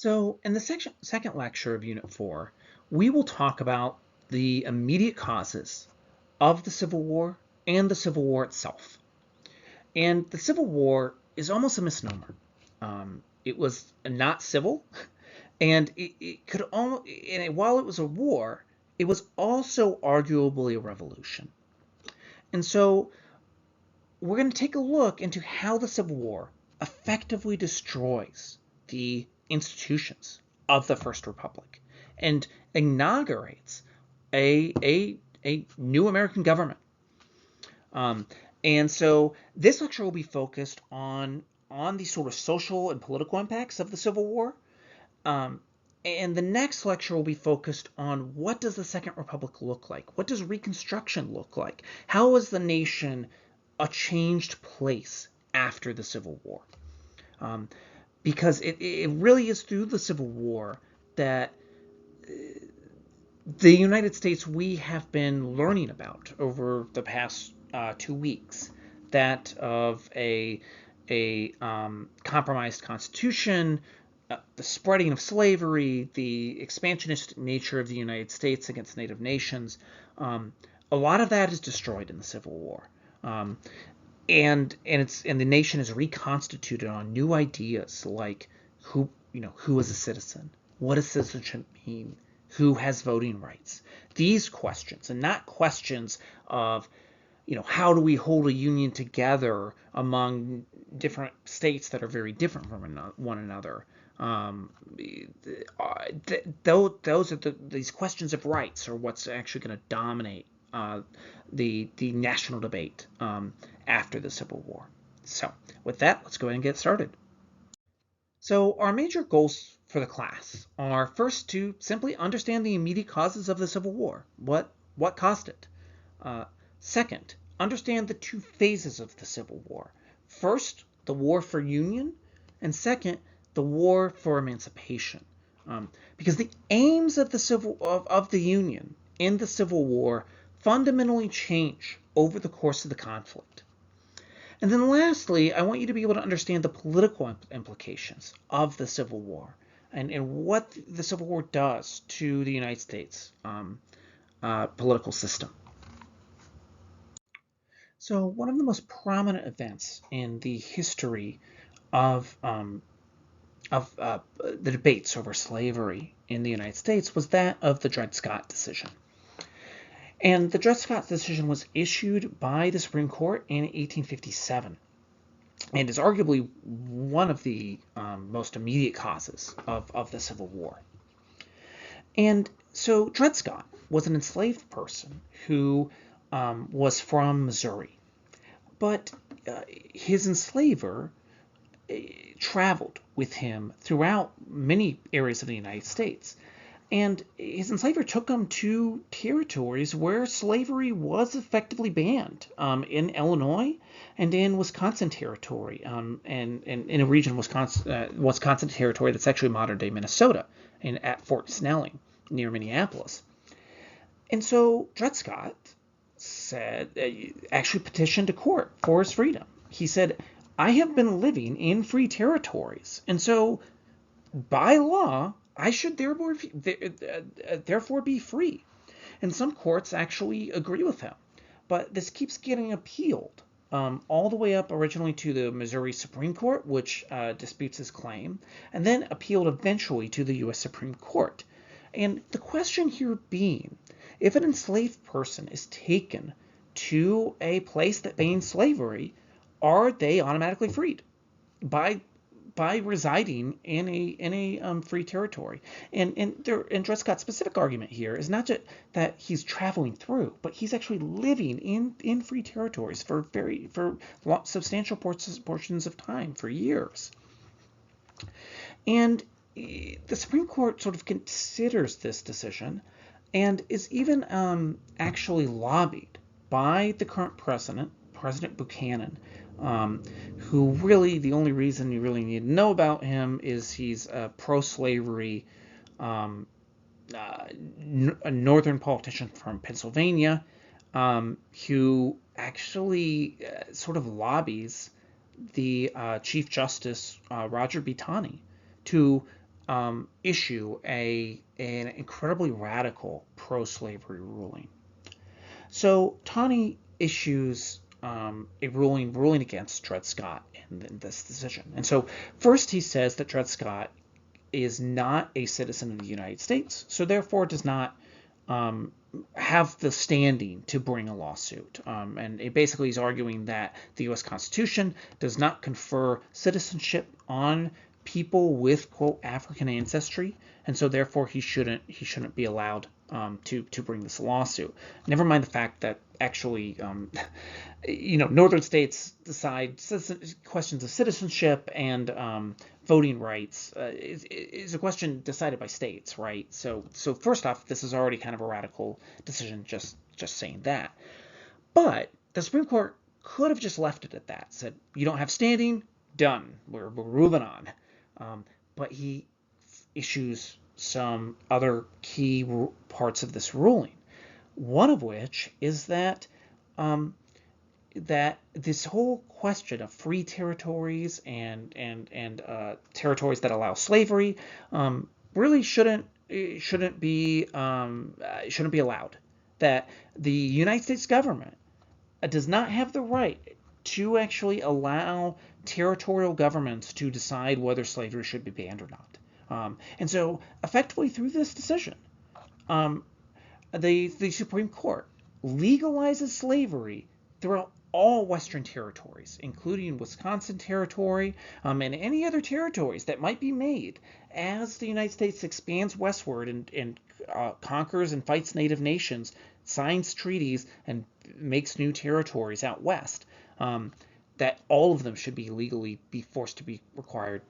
So, in the second lecture of Unit 4, we will talk about the immediate causes of the Civil War and the Civil War itself. And the Civil War is almost a misnomer. It was not civil, and it could almost, and while it was a war, it was also arguably a revolution. And so, we're going to take a look into how the Civil War effectively destroys the institutions of the First Republic and inaugurates a new American government. And so this lecture will be focused on the sort of social and political impacts of the Civil War. And the next lecture will be focused on what does the Second Republic look like? What does Reconstruction look like? How is the nation a changed place after the Civil War? Because it really is through the Civil War that the United States we have been learning about over the past 2 weeks, that of a compromised constitution, the spreading of slavery, the expansionist nature of the United States against native nations. A lot of that is destroyed in the Civil War. And the nation is reconstituted on new ideas like who is a citizen, what does citizenship mean, who has voting rights, these questions, and not questions of how do we hold a union together among different states that are very different from one another. Those are these questions of rights are what's actually going to dominate the national debate after the Civil War. So with that, let's go ahead and get started. So our major goals for the class are first to simply understand the immediate causes of the Civil War. What caused it? Second, understand the two phases of the Civil War. First, the war for union, and second, the war for emancipation. Because the aims of the Union in the Civil War fundamentally change over the course of the conflict. And then lastly, I want you to be able to understand the political implications of the Civil War and what the Civil War does to the United States political system. So one of the most prominent events in the history of the debates over slavery in the United States was that of the Dred Scott decision. And the Dred Scott decision was issued by the Supreme Court in 1857 and is arguably one of the most immediate causes of the Civil War. And so Dred Scott was an enslaved person who was from Missouri. But his enslaver traveled with him throughout many areas of the United States. And his enslaver took him to territories where slavery was effectively banned, in Illinois and in Wisconsin Territory, and in a region of Wisconsin Territory that's actually modern-day Minnesota, and at Fort Snelling near Minneapolis. And so Dred Scott actually petitioned to court for his freedom. He said, I have been living in free territories, and so by law, I should therefore be free. And some courts actually agree with him. But this keeps getting appealed all the way up originally to the Missouri Supreme Court, which disputes his claim, and then appealed eventually to the U.S. Supreme Court. And the question here being, if an enslaved person is taken to a place that bans slavery, are they automatically freed by residing in a free territory? And Dred Scott's specific argument here is not just that he's traveling through, but he's actually living in free territories for substantial portions of time, for years. And the Supreme Court sort of considers this decision and is even actually lobbied by the current president, President Buchanan, who really, the only reason you really need to know about him is he's a pro-slavery a northern politician from Pennsylvania, who actually sort of lobbies the Chief Justice Roger B. Taney to issue an incredibly radical pro-slavery ruling. So Taney issues a ruling against Dred Scott in this decision. And so first he says that Dred Scott is not a citizen of the United States, so therefore does not um, have the standing to bring a lawsuit. And it basically is arguing that the U.S. Constitution does not confer citizenship on people with quote African ancestry, and so therefore he shouldn't be allowed to bring this lawsuit. Never mind the fact that actually, northern states decide questions of citizenship and voting rights is a question decided by states, right? So first off, this is already kind of a radical decision, just saying that. But the Supreme Court could have just left it at that, said you don't have standing, done, we're moving on. But he issues some other key parts of this ruling. One of which is that that this whole question of free territories and territories that allow slavery really shouldn't be allowed. That the United States government does not have the right to actually allow territorial governments to decide whether slavery should be banned or not. And so, effectively, through this decision, um, the Supreme Court legalizes slavery throughout all Western territories, including Wisconsin Territory and any other territories that might be made as the United States expands westward and conquers and fights native nations, signs treaties, and makes new territories out west. That all of them should be legally be forced to be required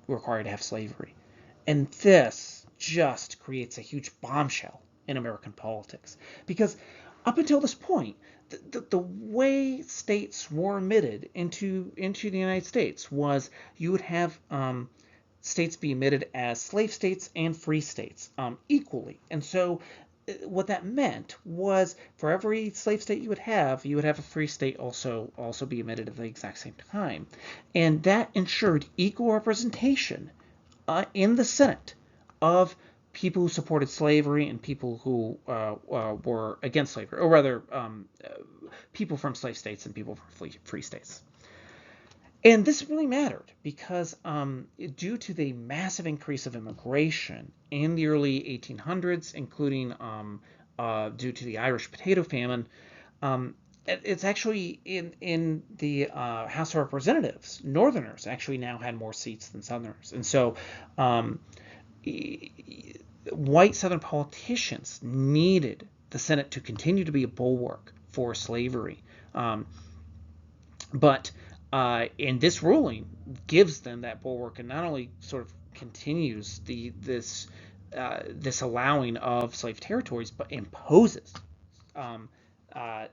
to have slavery. And this just creates a huge bombshell in American politics. Because up until this point, the way states were admitted into the United States was you would have states be admitted as slave states and free states equally. And so what that meant was for every slave state you would have a free state also be admitted at the exact same time. And that ensured equal representation in the Senate of people who supported slavery and people who were against slavery, or rather, people from slave states and people from free states. And this really mattered because due to the massive increase of immigration in the early 1800s, including due to the Irish potato famine, it's actually in the House of Representatives, Northerners actually now had more seats than Southerners. And so white Southern politicians needed the Senate to continue to be a bulwark for slavery. But in this ruling gives them that bulwark and not only sort of continues this allowing of slave territories, but imposes um, uh,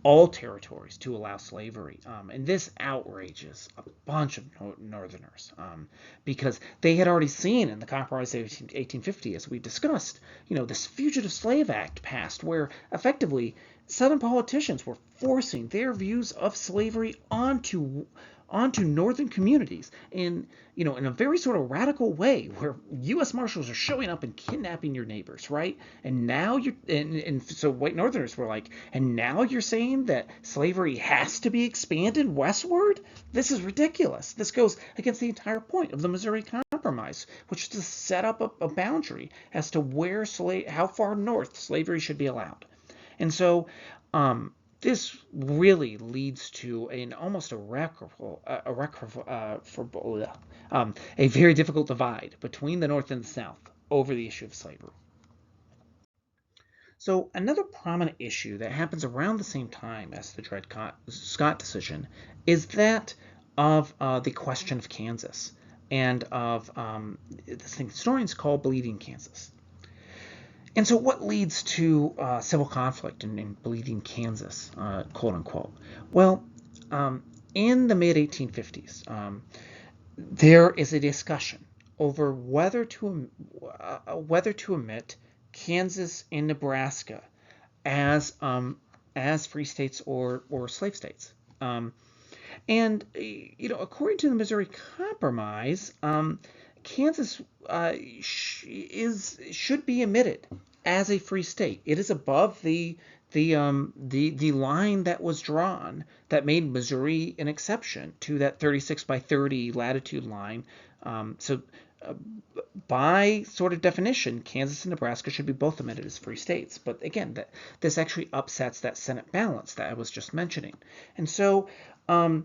all territories to allow slavery. And this outrages a bunch of Northerners because they had already seen in the Compromise of 1850, as we discussed, this Fugitive Slave Act passed where effectively Southern politicians were forcing their views of slavery onto northern communities in a very sort of radical way where U.S. Marshals are showing up and kidnapping your neighbors, right? And now so white Northerners were like, and now you're saying that slavery has to be expanded westward? This is ridiculous. This goes against the entire point of the Missouri Compromise, which is to set up a boundary as to how far north slavery should be allowed. And so this really leads to a very difficult divide between the North and the South over the issue of slavery. So another prominent issue that happens around the same time as the Dred Scott decision is that of the question of Kansas and of this thing historians call Bleeding Kansas. And so what leads to civil conflict in Bleeding Kansas, quote unquote? Well, in the mid 1850s, there is a discussion over whether to admit Kansas and Nebraska as free states or slave states. And according to the Missouri Compromise, Kansas should be admitted as a free state. It is above the line that was drawn that made Missouri an exception to that 36 by 30 latitude line. So by sort of definition, Kansas and Nebraska should be both admitted as free states. But again, this actually upsets that Senate balance that I was just mentioning. And so some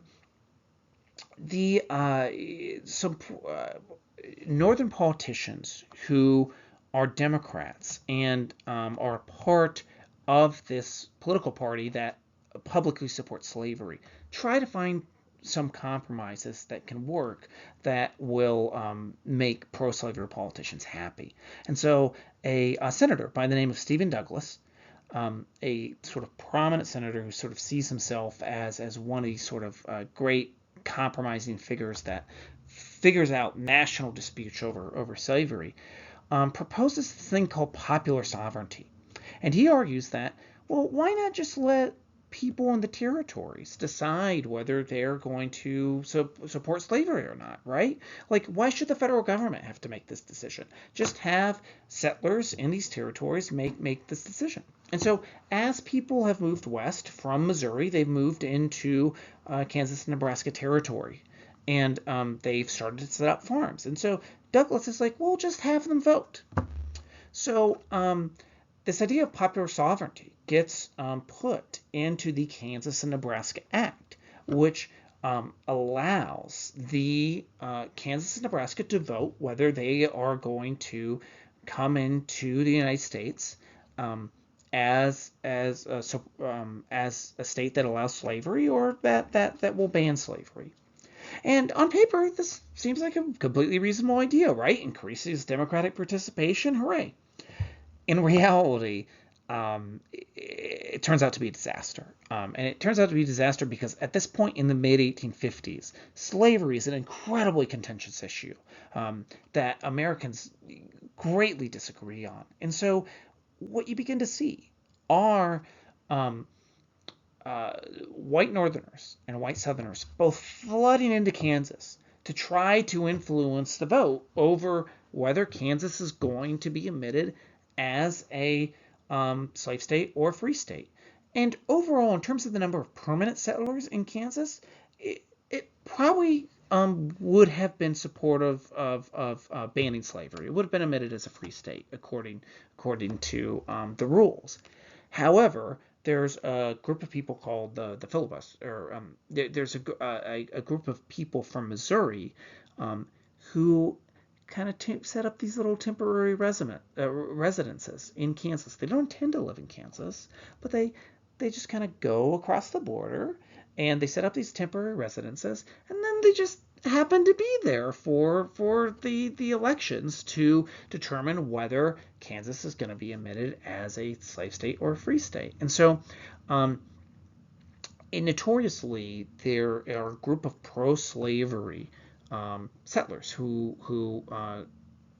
northern politicians who are Democrats and are a part of this political party that publicly supports slavery try to find some compromises that can work that will make pro-slavery politicians happy. And so a senator by the name of Stephen Douglas, a sort of prominent senator who sort of sees himself as one of these sort of great compromising figures that figures out national disputes over slavery, proposes this thing called popular sovereignty. And he argues that, well, why not just let people in the territories decide whether they're going to support slavery or not, right? Like, why should the federal government have to make this decision? Just have settlers in these territories make this decision. And so as people have moved west from Missouri, they've moved into Kansas and Nebraska territory. And they've started to set up farms. And so Douglas is like, well, just have them vote. So this idea of popular sovereignty gets put into the Kansas and Nebraska Act, which allows the Kansas and Nebraska to vote whether they are going to come into the United States as a state that allows slavery or that will ban slavery. And on paper, this seems like a completely reasonable idea, right? Increases democratic participation, hooray. In reality, it turns out to be a disaster. And it turns out to be a disaster because at this point in the mid-1850s, slavery is an incredibly contentious issue that Americans greatly disagree on. And so what you begin to see are white Northerners and white Southerners both flooding into Kansas to try to influence the vote over whether Kansas is going to be admitted as a slave state or free state. And overall, in terms of the number of permanent settlers in Kansas, it probably would have been supportive of banning slavery. It would have been admitted as a free state according to the rules. However, there's a group of people called the filibuster, or there's a group of people from Missouri who kind of set up these little temporary residences in Kansas. They don't intend to live in Kansas, but they just kind of go across the border and they set up these temporary residences, and then they just happen to be there for the elections to determine whether Kansas is going to be admitted as a slave state or a free state. And so and notoriously there are a group of pro-slavery settlers who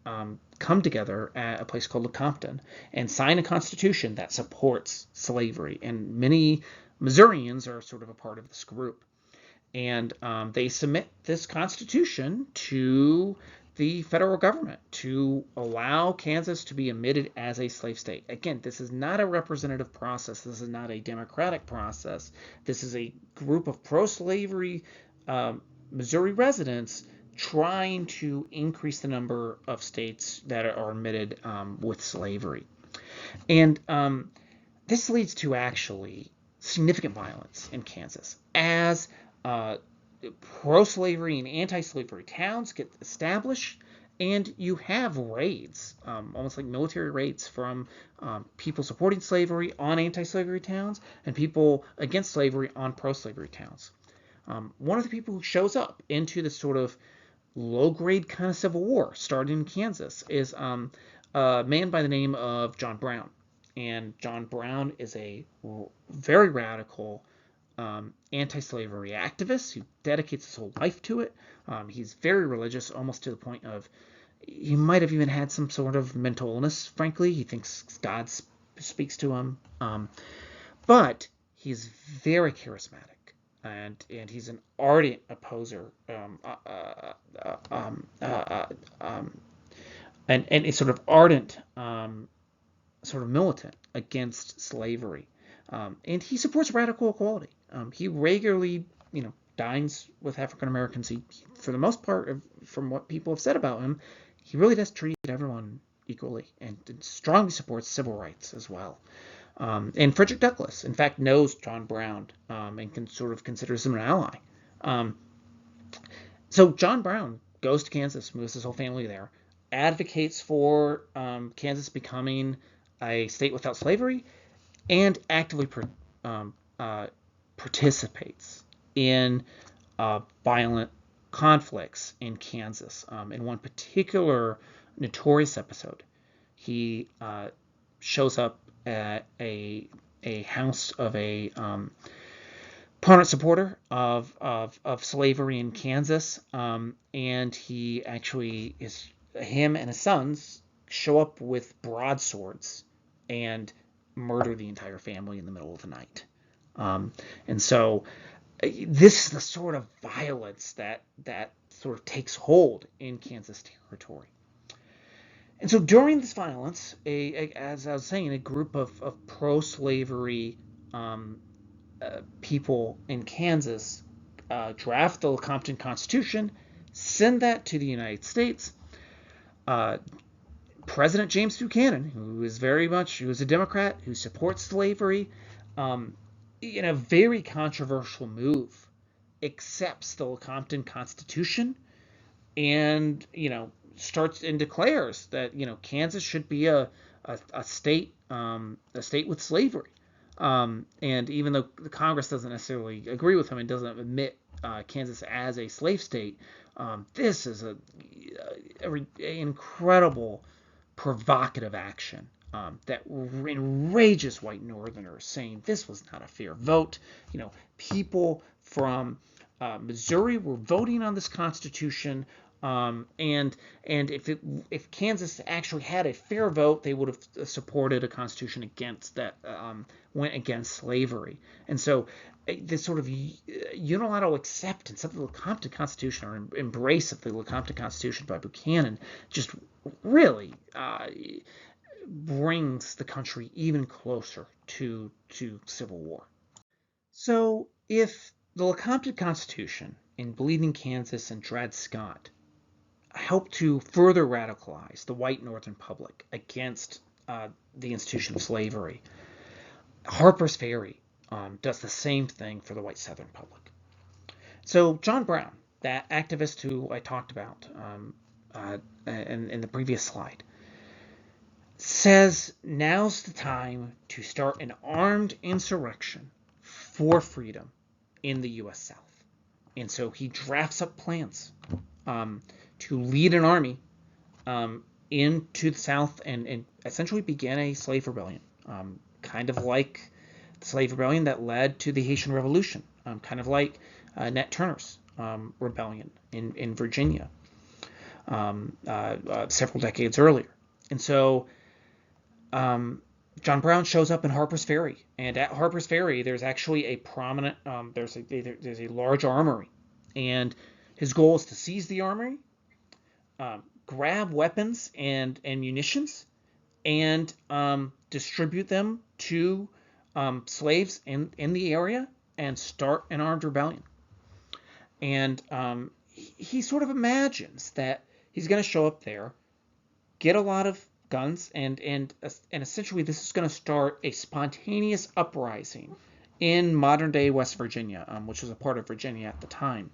come together at a place called Lecompton and sign a constitution that supports slavery. And many Missourians are sort of a part of this group. And they submit this constitution to the federal government to allow Kansas to be admitted as a slave state. Again, this is not a representative process. This is not a democratic process. This is a group of pro-slavery Missouri residents trying to increase the number of states that are admitted with slavery. And this leads to actually significant violence in Kansas as pro-slavery and anti-slavery towns get established, and you have raids, almost like military raids from people supporting slavery on anti-slavery towns and people against slavery on pro-slavery towns. One of the people who shows up into this sort of low-grade kind of civil war starting in Kansas is a man by the name of John Brown. And John Brown is a very radical anti-slavery activist who dedicates his whole life to it. He's very religious, almost to the point of he might have even had some sort of mental illness, frankly. He thinks God speaks to him. But he's very charismatic. and he's an ardent opposer, and a sort of ardent, sort of militant against slavery, and he supports radical equality. He regularly, dines with African Americans. He, for the most part, from what people have said about him, he really does treat everyone equally, and strongly supports civil rights as well. And Frederick Douglass, in fact, knows John Brown, and considers him an ally. Um, so John Brown goes to Kansas, moves his whole family there, advocates for Kansas becoming a state without slavery, and actively um, participates in violent conflicts in Kansas. In one particular notorious episode, he shows up at a house of a prominent supporter of slavery in Kansas, and he actually him and his sons show up with broadswords and murder the entire family in the middle of the night. And so this is the sort of violence that sort of takes hold in Kansas territory. And so during this violence, as I was saying, a group of pro-slavery people in Kansas draft the Lecompton Constitution, send that to the United States. President James Buchanan, who was a Democrat who supports slavery, in a very controversial move, accepts the Lecompton Constitution, and starts and declares that Kansas should be a state with slavery. And even though the Congress doesn't necessarily agree with him and doesn't admit Kansas as a slave state, this is an incredible provocative action that enrages white Northerners, saying this was not a fair vote. People from Missouri were voting on this Constitution, and if Kansas actually had a fair vote, they would have supported a Constitution that went against slavery. And so this sort of unilateral acceptance of the Lecompton Constitution, or embrace of the Lecompton Constitution by Buchanan, just really brings the country even closer to civil war. So if the Lecompton Constitution in Bleeding Kansas and Dred Scott helped to further radicalize the white Northern public against the institution of slavery, Harper's Ferry does the same thing for the white Southern public. So John Brown, that activist who I talked about in the previous slide, says now's the time to start an armed insurrection for freedom in the U.S. South. And so he drafts up plans to lead an army into the South and essentially begin a slave rebellion, kind of like the slave rebellion that led to the Haitian Revolution, kind of like Nat Turner's rebellion in Virginia several decades earlier. And so John Brown shows up in Harper's Ferry, and at Harper's Ferry there's actually a prominent there's a large armory, and his goal is to seize the armory, grab weapons and munitions, and distribute them to slaves in the area and start an armed rebellion. And he sort of imagines that he's going to show up there, get a lot of guns, and essentially this is going to start a spontaneous uprising in modern day West Virginia, which was a part of Virginia at the time.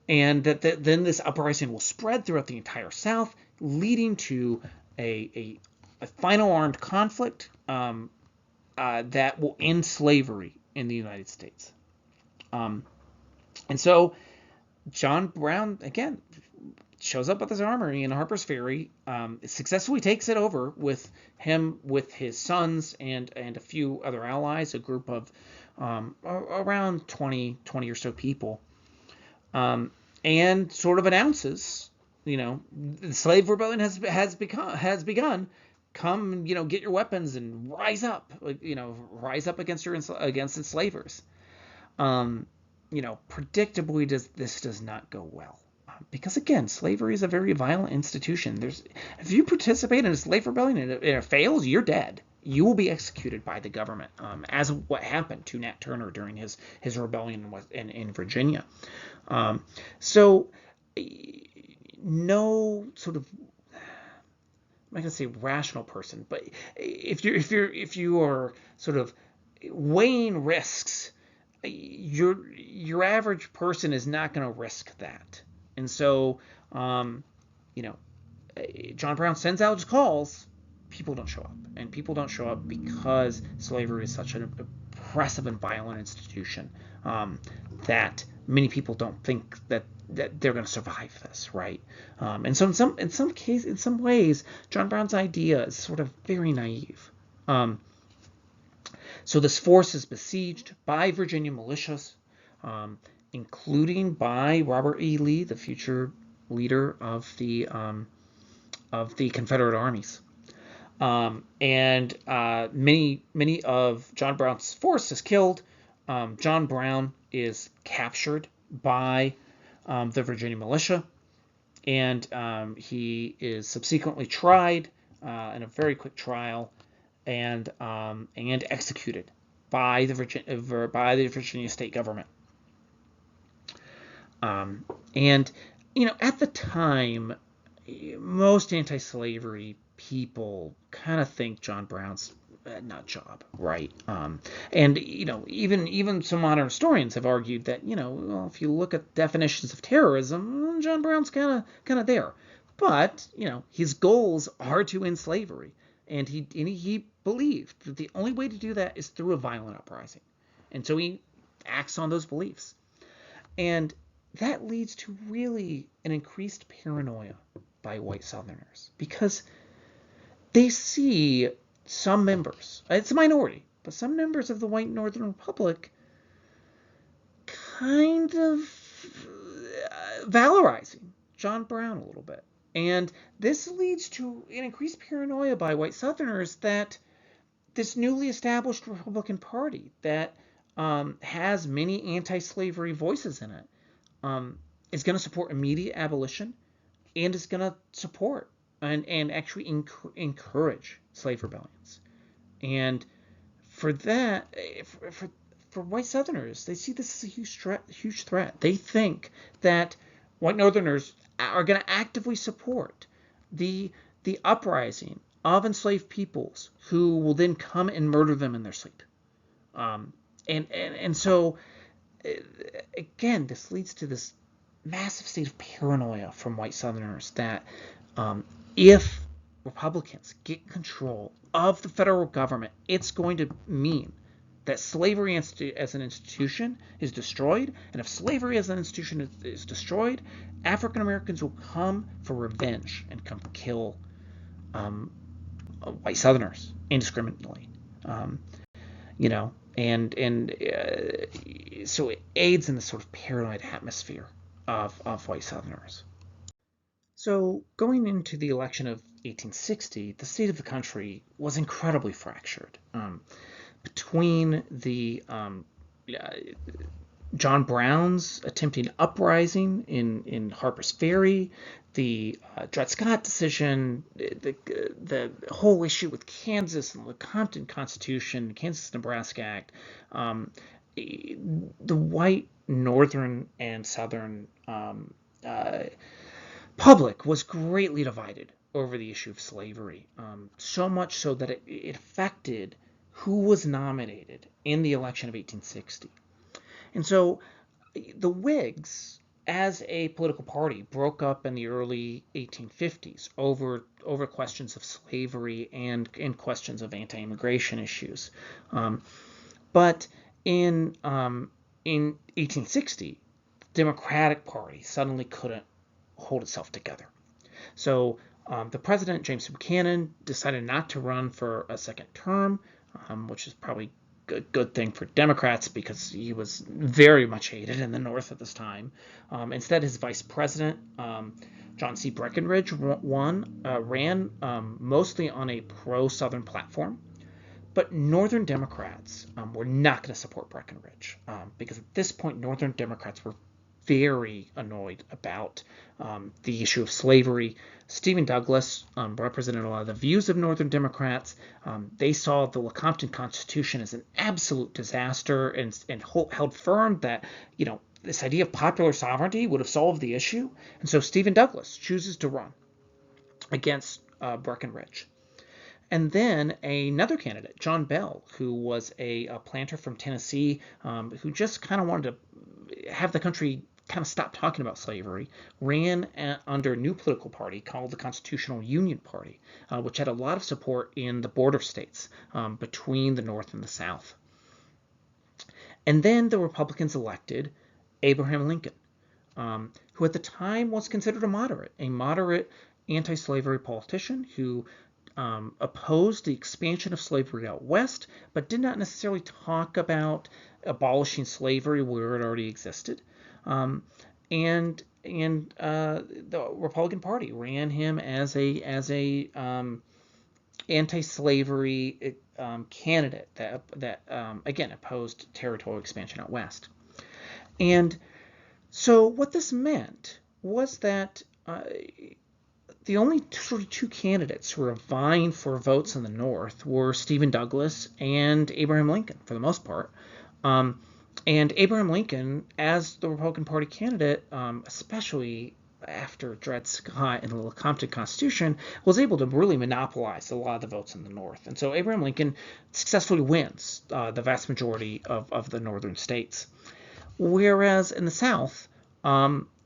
And then this uprising will spread throughout the entire South, leading to a final armed conflict that will end slavery in the United States. And so John Brown, again, shows up with his armory in Harper's Ferry, successfully takes it over with his sons and a few other allies, a group of around 20 or so people, and sort of announces, the slave rebellion has begun. Come, get your weapons and rise up against enslavers. predictably does not go well. Because again, slavery is a very violent institution. If you participate in a slave rebellion and it fails, you're dead. You will be executed by the government, as what happened to Nat Turner during his rebellion in Virginia. So, no sort of, I'm not gonna say rational person, but if you are sort of weighing risks, your average person is not going to risk that. And so, you know, John Brown sends out his calls. People don't show up, and people don't show up because slavery is such an oppressive and violent institution, that many people don't think that they're going to survive this, right? And so in some ways, John Brown's idea is sort of very naive. So this force is besieged by Virginia militias, including by Robert E. Lee, the future leader of the Confederate armies. And many of John Brown's force is killed. John Brown is captured by the Virginia militia, and he is subsequently tried in a very quick trial and executed by the Virginia state government. And at the time, most anti-slavery people kind of think John Brown's a nut job, right? And even some modern historians have argued that if you look at definitions of terrorism, John Brown's kind of there. But his goals are to end slavery, and he believed that the only way to do that is through a violent uprising, and so he acts on those beliefs, and that leads to really an increased paranoia by white Southerners, because they see some members, it's a minority, but some members of the white Northern Republic kind of valorizing John Brown a little bit. And this leads to an increased paranoia by white Southerners that this newly established Republican Party that has many anti-slavery voices in it is going to support immediate abolition, and is going to support and actually encourage slave rebellions. And for that, for white Southerners, they see this as a huge threat. They think that white Northerners are going to actively support the uprising of enslaved peoples who will then come and murder them in their sleep. And so, again, this leads to this massive state of paranoia from white Southerners that if Republicans get control of the federal government, it's going to mean that slavery as an institution is destroyed. And if slavery as an institution is destroyed, African Americans will come for revenge and come kill white Southerners indiscriminately. So it aids in this sort of paranoid atmosphere of white Southerners. So going into the election of 1860, the state of the country was incredibly fractured. Between the John Brown's attempting uprising in Harper's Ferry, the Dred Scott decision, the whole issue with Kansas and the Compton Constitution, Kansas-Nebraska Act, the white Northern and Southern public was greatly divided over the issue of slavery, so much so that it affected who was nominated in the election of 1860. And so the Whigs, as a political party, broke up in the early 1850s over questions of slavery and questions of anti-immigration issues. But in 1860, the Democratic Party suddenly couldn't hold itself together. So the president, James Buchanan, decided not to run for a second term, which is probably a good thing for Democrats because he was very much hated in the North at this time. Instead, his vice president, John C. Breckinridge, ran mostly on a pro-Southern platform. But Northern Democrats were not going to support Breckinridge because at this point, Northern Democrats were very annoyed about the issue of slavery. Stephen Douglas represented a lot of the views of Northern Democrats. They saw the Lecompton Constitution as an absolute disaster and held firm that, this idea of popular sovereignty would have solved the issue. And so Stephen Douglas chooses to run against Breckinridge. And then another candidate, John Bell, who was a planter from Tennessee, who just kind of wanted to have the country kind of stop talking about slavery, ran under a new political party called the Constitutional Union Party, which had a lot of support in the border states between the North and the South. And then the Republicans elected Abraham Lincoln, who at the time was considered a moderate anti-slavery politician who opposed the expansion of slavery out west, but did not necessarily talk about abolishing slavery where it already existed. And the Republican Party ran him as a anti-slavery candidate that again opposed territorial expansion out west. And so what this meant was that the only sort of two candidates who were vying for votes in the North were Stephen Douglas and Abraham Lincoln, for the most part. And Abraham Lincoln, as the Republican Party candidate, especially after Dred Scott and the Lecompton Constitution, was able to really monopolize a lot of the votes in the North. And so Abraham Lincoln successfully wins the vast majority of the northern states. Whereas in the South,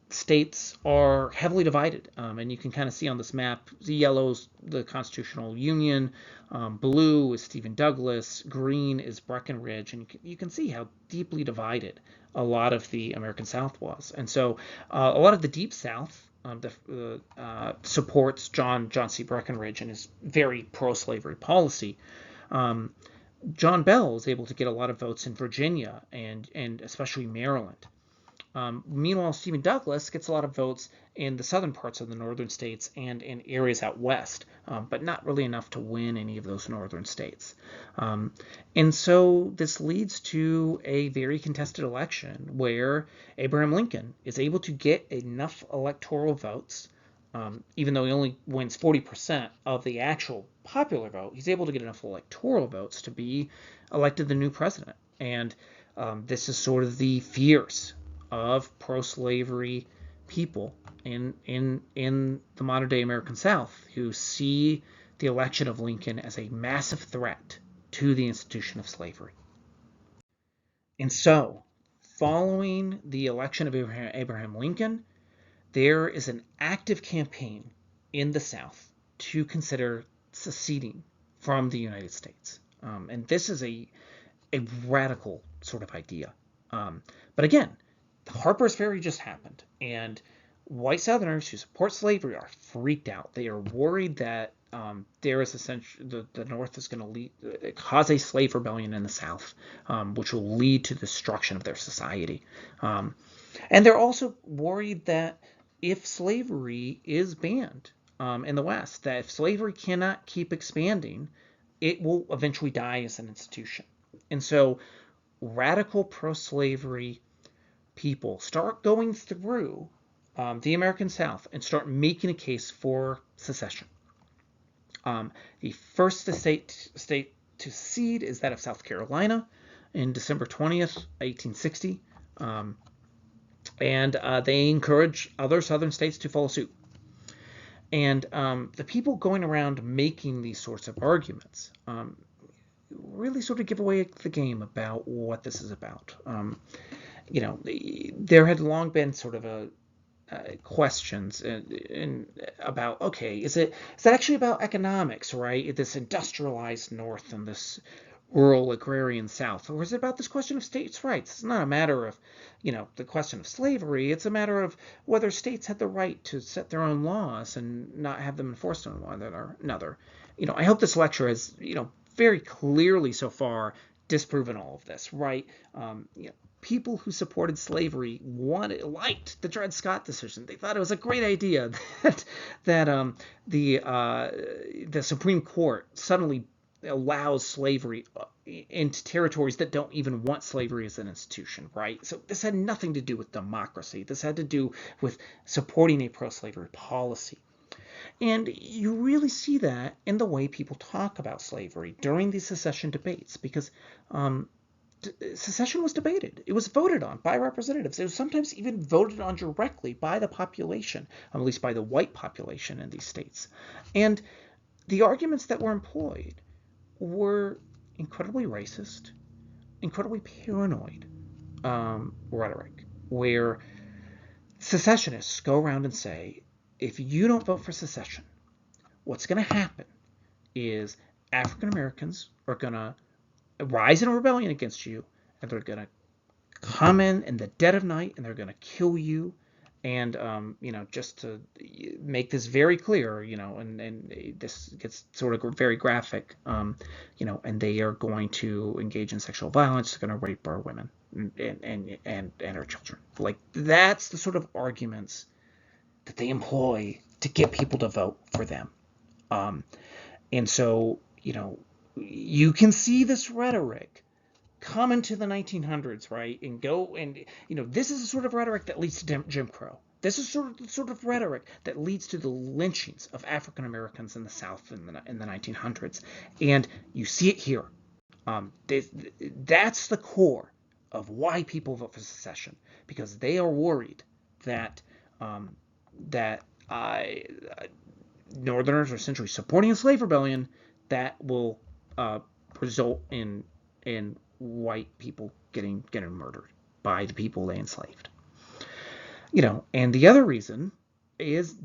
states are heavily divided, and you can kind of see on this map, the yellow's the Constitutional Union, blue is Stephen Douglas, green is Breckinridge, and you can see how deeply divided a lot of the American South was. And so a lot of the Deep South supports John C. Breckinridge and his very pro-slavery policy. John Bell is able to get a lot of votes in Virginia and especially Maryland. Meanwhile, Stephen Douglas gets a lot of votes in the southern parts of the northern states and in areas out west, but not really enough to win any of those northern states. And so this leads to a very contested election where Abraham Lincoln is able to get enough electoral votes, even though he only wins 40% of the actual popular vote, he's able to get enough electoral votes to be elected the new president. And this is sort of the fears of pro-slavery people in the modern-day American South who see the election of Lincoln as a massive threat to the institution of slavery. And so, following the election of Abraham Lincoln, there is an active campaign in the South to consider seceding from the United States. And this is a radical sort of idea. But again, Harper's Ferry just happened, and white Southerners who support slavery are freaked out. They are worried that there is essentially the North is going to cause a slave rebellion in the South, which will lead to the destruction of their society. And they're also worried that if slavery is banned in the West, that if slavery cannot keep expanding, it will eventually die as an institution. And so radical pro-slavery people start going through the American South and start making a case for secession. The first state to secede is that of South Carolina in December 20th, 1860. And they encourage other southern states to follow suit. And the people going around making these sorts of arguments really sort of give away the game about what this is about. There had long been sort of questions about, okay, is that actually about economics, right? This industrialized North and this rural agrarian South, or is it about this question of states' rights? It's not a matter of, the question of slavery. It's a matter of whether states had the right to set their own laws and not have them enforced on one another. I hope this lecture has, very clearly so far disproven all of this, right? People who supported slavery liked the Dred Scott decision. They thought it was a great idea that the Supreme Court suddenly allows slavery into territories that don't even want slavery as an institution, right? So this had nothing to do with democracy. This had to do with supporting a pro-slavery policy. And you really see that in the way people talk about slavery during these secession debates, because um, secession was debated. It was voted on by representatives. It was sometimes even voted on directly by the population, at least by the white population in these states. And the arguments that were employed were incredibly racist, incredibly paranoid rhetoric, where secessionists go around and say, if you don't vote for secession, what's going to happen is African Americans are going to rise in a rebellion against you, and they're going to come in the dead of night, and they're going to kill you. And just to make this very clear, and this gets sort of very graphic, and they are going to engage in sexual violence. They're going to rape our women and our children. Like, that's the sort of arguments that they employ to get people to vote for them. And so, you can see this rhetoric come into the 1900s, right? And go and, this is the sort of rhetoric that leads to Jim Crow. This is sort of rhetoric that leads to the lynchings of African Americans in the South in the 1900s. And you see it here. That's the core of why people vote for secession, because they are worried that Northerners are essentially supporting a slave rebellion that will result in white people getting murdered by the people they enslaved. And the other reason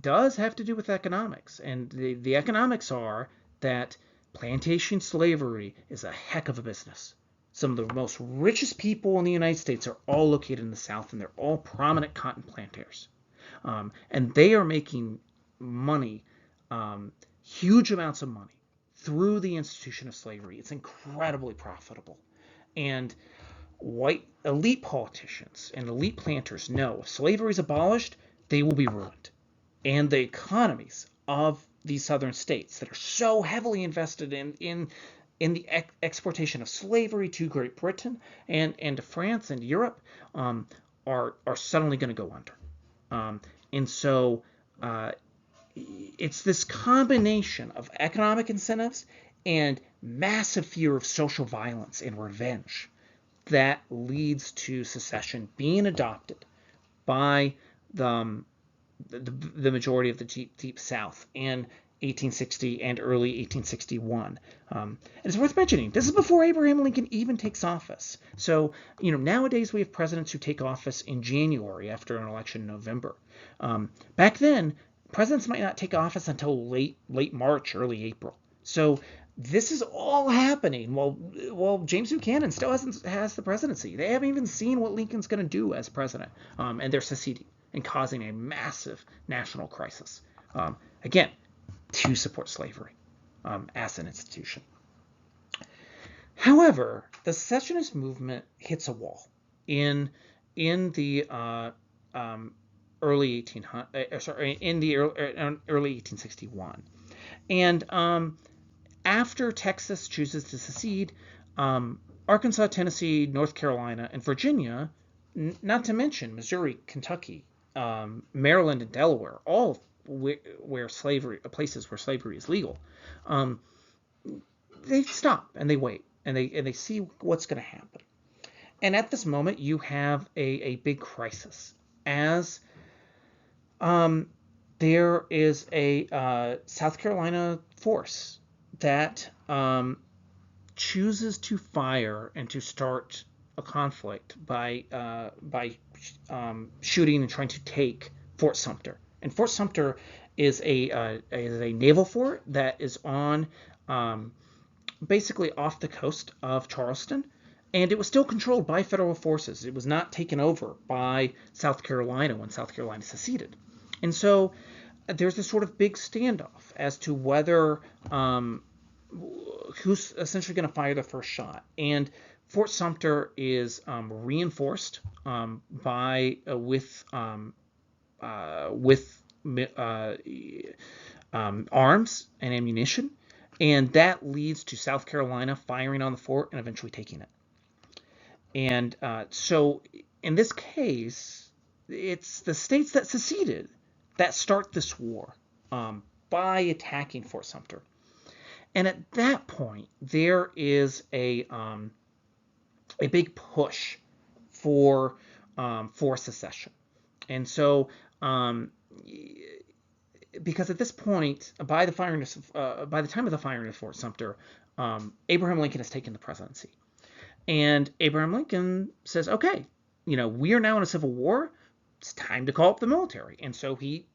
does have to do with economics, and the economics are that plantation slavery is a heck of a business. Some of the most richest people in the United States are all located in the South, and they're all prominent cotton planters. And they are making money, huge amounts of money, through the institution of slavery. It's incredibly profitable. And white elite politicians and elite planters know if slavery is abolished, they will be ruined. And the economies of these southern states that are so heavily invested in the exportation of slavery to Great Britain and to France and Europe are suddenly going to go under. And so it's this combination of economic incentives and massive fear of social violence and revenge that leads to secession being adopted by the majority of the deep South in 1860 and early 1861. And it's worth mentioning, this is before Abraham Lincoln even takes office. So, nowadays we have presidents who take office in January after an election in November. Back then, presidents might not take office until late March, early April. So this is all happening while James Buchanan still has the presidency. They haven't even seen what Lincoln's going to do as president, and they're seceding and causing a massive national crisis. Again, to support slavery as an institution. However, the secessionist movement hits a wall in the early 1861, and after Texas chooses to secede, Arkansas, Tennessee, North Carolina, and Virginia, not to mention Missouri, Kentucky, Maryland, and Delaware, all places where slavery is legal, they stop and they wait and they see what's going to happen. And at this moment, you have a big crisis as there is a South Carolina force that chooses to fire and to start a conflict by shooting and trying to take Fort Sumter. And Fort Sumter is a naval fort that is on basically off the coast of Charleston, and it was still controlled by federal forces. It was not taken over by South Carolina when South Carolina seceded. And so there's this sort of big standoff as to whether who's essentially going to fire the first shot. And Fort Sumter is reinforced with arms and ammunition, And that leads to South Carolina firing on the fort and eventually taking it. And so in this case, it's the states that seceded that start this war by attacking Fort Sumter. And at that point, there is a big push for secession. And so, because at this point, by the time of the firing of Fort Sumter, Abraham Lincoln has taken the presidency, and Abraham Lincoln says, "Okay, we are now in a civil war. It's time to call up the military." And so he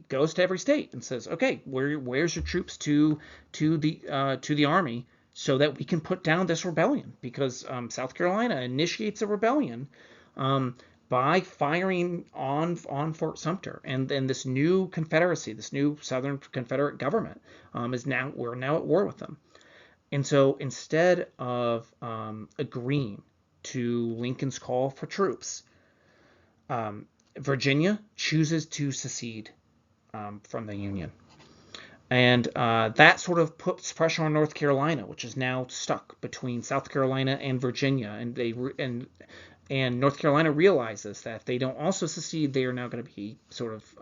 goes to every state and says, "Okay, where's your troops to the army so that we can put down this rebellion?" Because South Carolina initiates a rebellion by firing on Fort Sumter, and then this new Confederacy, this new Southern Confederate government, we're now at war with them. And so instead of agreeing to Lincoln's call for troops, Virginia chooses to secede from the Union. And that sort of puts pressure on North Carolina, which is now stuck between South Carolina and Virginia. And North Carolina realizes that if they don't also secede, they are now going to be sort of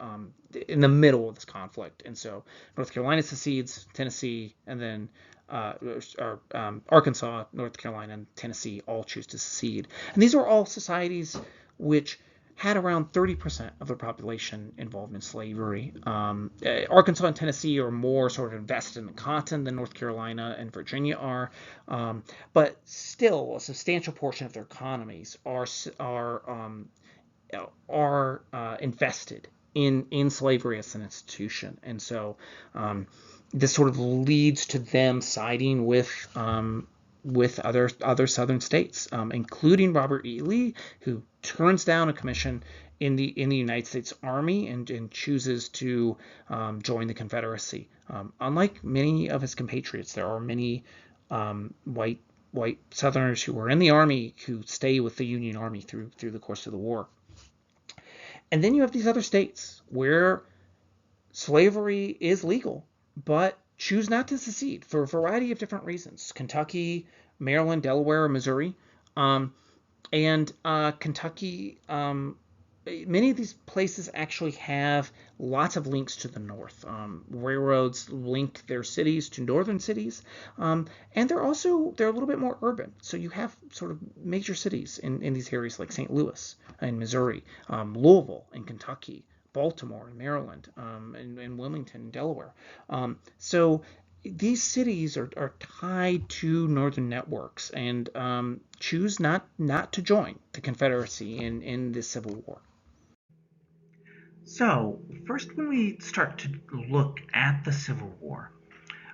in the middle of this conflict. And so North Carolina secedes, Tennessee, and then Arkansas, North Carolina, and Tennessee all choose to secede. And these were all societies which had around 30% of their population involved in slavery. Arkansas and Tennessee are more sort of invested in the cotton than North Carolina and Virginia are, but still a substantial portion of their economies are invested in slavery as an institution. And so this sort of leads to them siding with other Southern states, including Robert E. Lee, who turns down a commission in the United States Army and chooses to join the Confederacy. Unlike many of his compatriots, there are many white Southerners who were in the Army who stay with the Union Army through the course of the war. And then you have these other states where slavery is legal, but choose not to secede for a variety of different reasons. Kentucky, Maryland, Delaware, Missouri. And Kentucky, many of these places actually have lots of links to the north. Railroads link their cities to northern cities, and they're a little bit more urban. So you have sort of major cities in these areas like St. Louis in Missouri, Louisville in Kentucky, Baltimore in Maryland, and Wilmington in Delaware. So these cities are tied to northern networks and choose not to join the Confederacy in this Civil War. So first, when we start to look at the Civil War,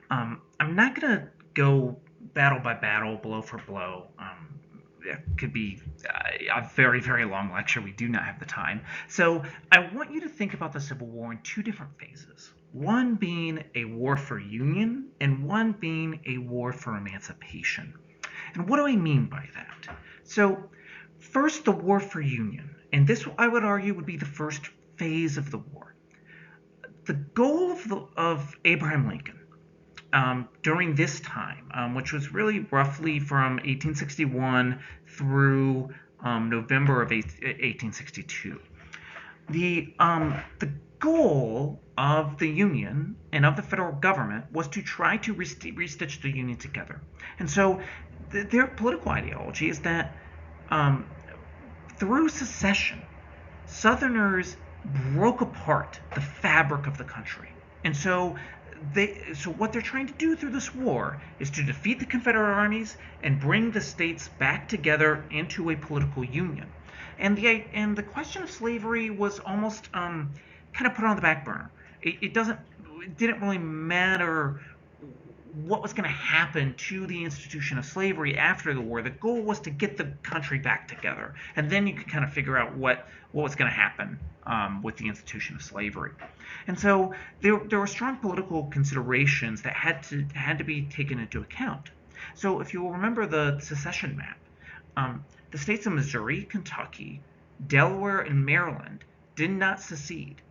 I'm not going to go battle by battle, blow for blow. It could be a very, very long lecture. We do not have the time. So I want you to think about the Civil War in two different phases. One being a war for union, and one being a war for emancipation. And what do I mean by that? So first, the war for union. And this, I would argue, would be the first phase of the war. The goal of Abraham Lincoln during this time, which was really roughly from 1861 through November of 1862. The goal of the Union and of the federal government was to try to restitch the Union together. And so their political ideology is that through secession, Southerners broke apart the fabric of the country. And so what they're trying to do through this war is to defeat the Confederate armies and bring the states back together into a political union. And the question of slavery was almost kind of put on the back burner. It didn't really matter what was going to happen to the institution of slavery after the war. The goal was to get the country back together, and then you could kind of figure out what was going to happen with the institution of slavery. And so there were strong political considerations that had to be taken into account. So if you will remember the secession map, the states of Missouri, Kentucky, Delaware, and Maryland did not secede.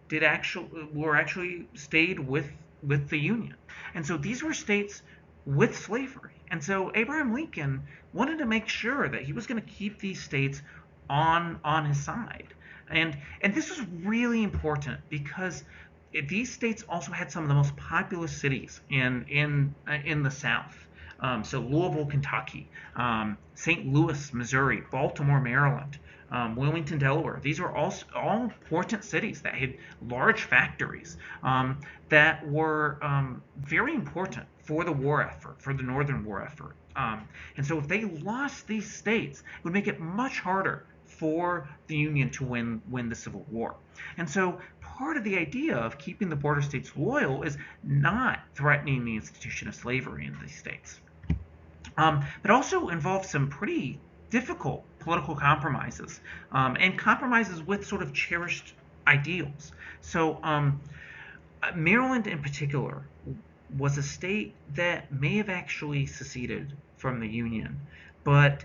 Stayed with the Union. And so these were states with slavery. And so Abraham Lincoln wanted to make sure that he was going to keep these states on his side. And this was really important because these states also had some of the most populous cities in the South. So Louisville, Kentucky, St. Louis, Missouri, Baltimore, Maryland, Wilmington, Delaware. These were all important cities that had large factories that were very important for the war effort, for the Northern war effort. And so if they lost these states, it would make it much harder for the Union to win the Civil War. And so part of the idea of keeping the border states loyal is not threatening the institution of slavery in these states. But also involves some pretty difficult political compromises and compromises with sort of cherished ideals. So Maryland in particular was a state that may have actually seceded from the Union, but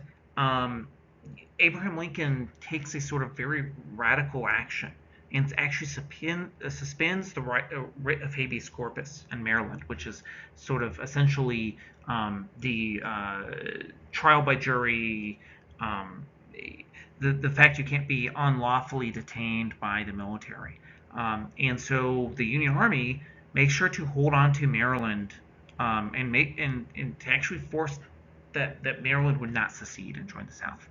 Abraham Lincoln takes a sort of very radical action and actually suspends the writ of habeas corpus in Maryland, which is sort of essentially the trial by jury, the fact you can't be unlawfully detained by the military. And so the Union Army makes sure to hold on to Maryland and to actually force that Maryland would not secede and join the South.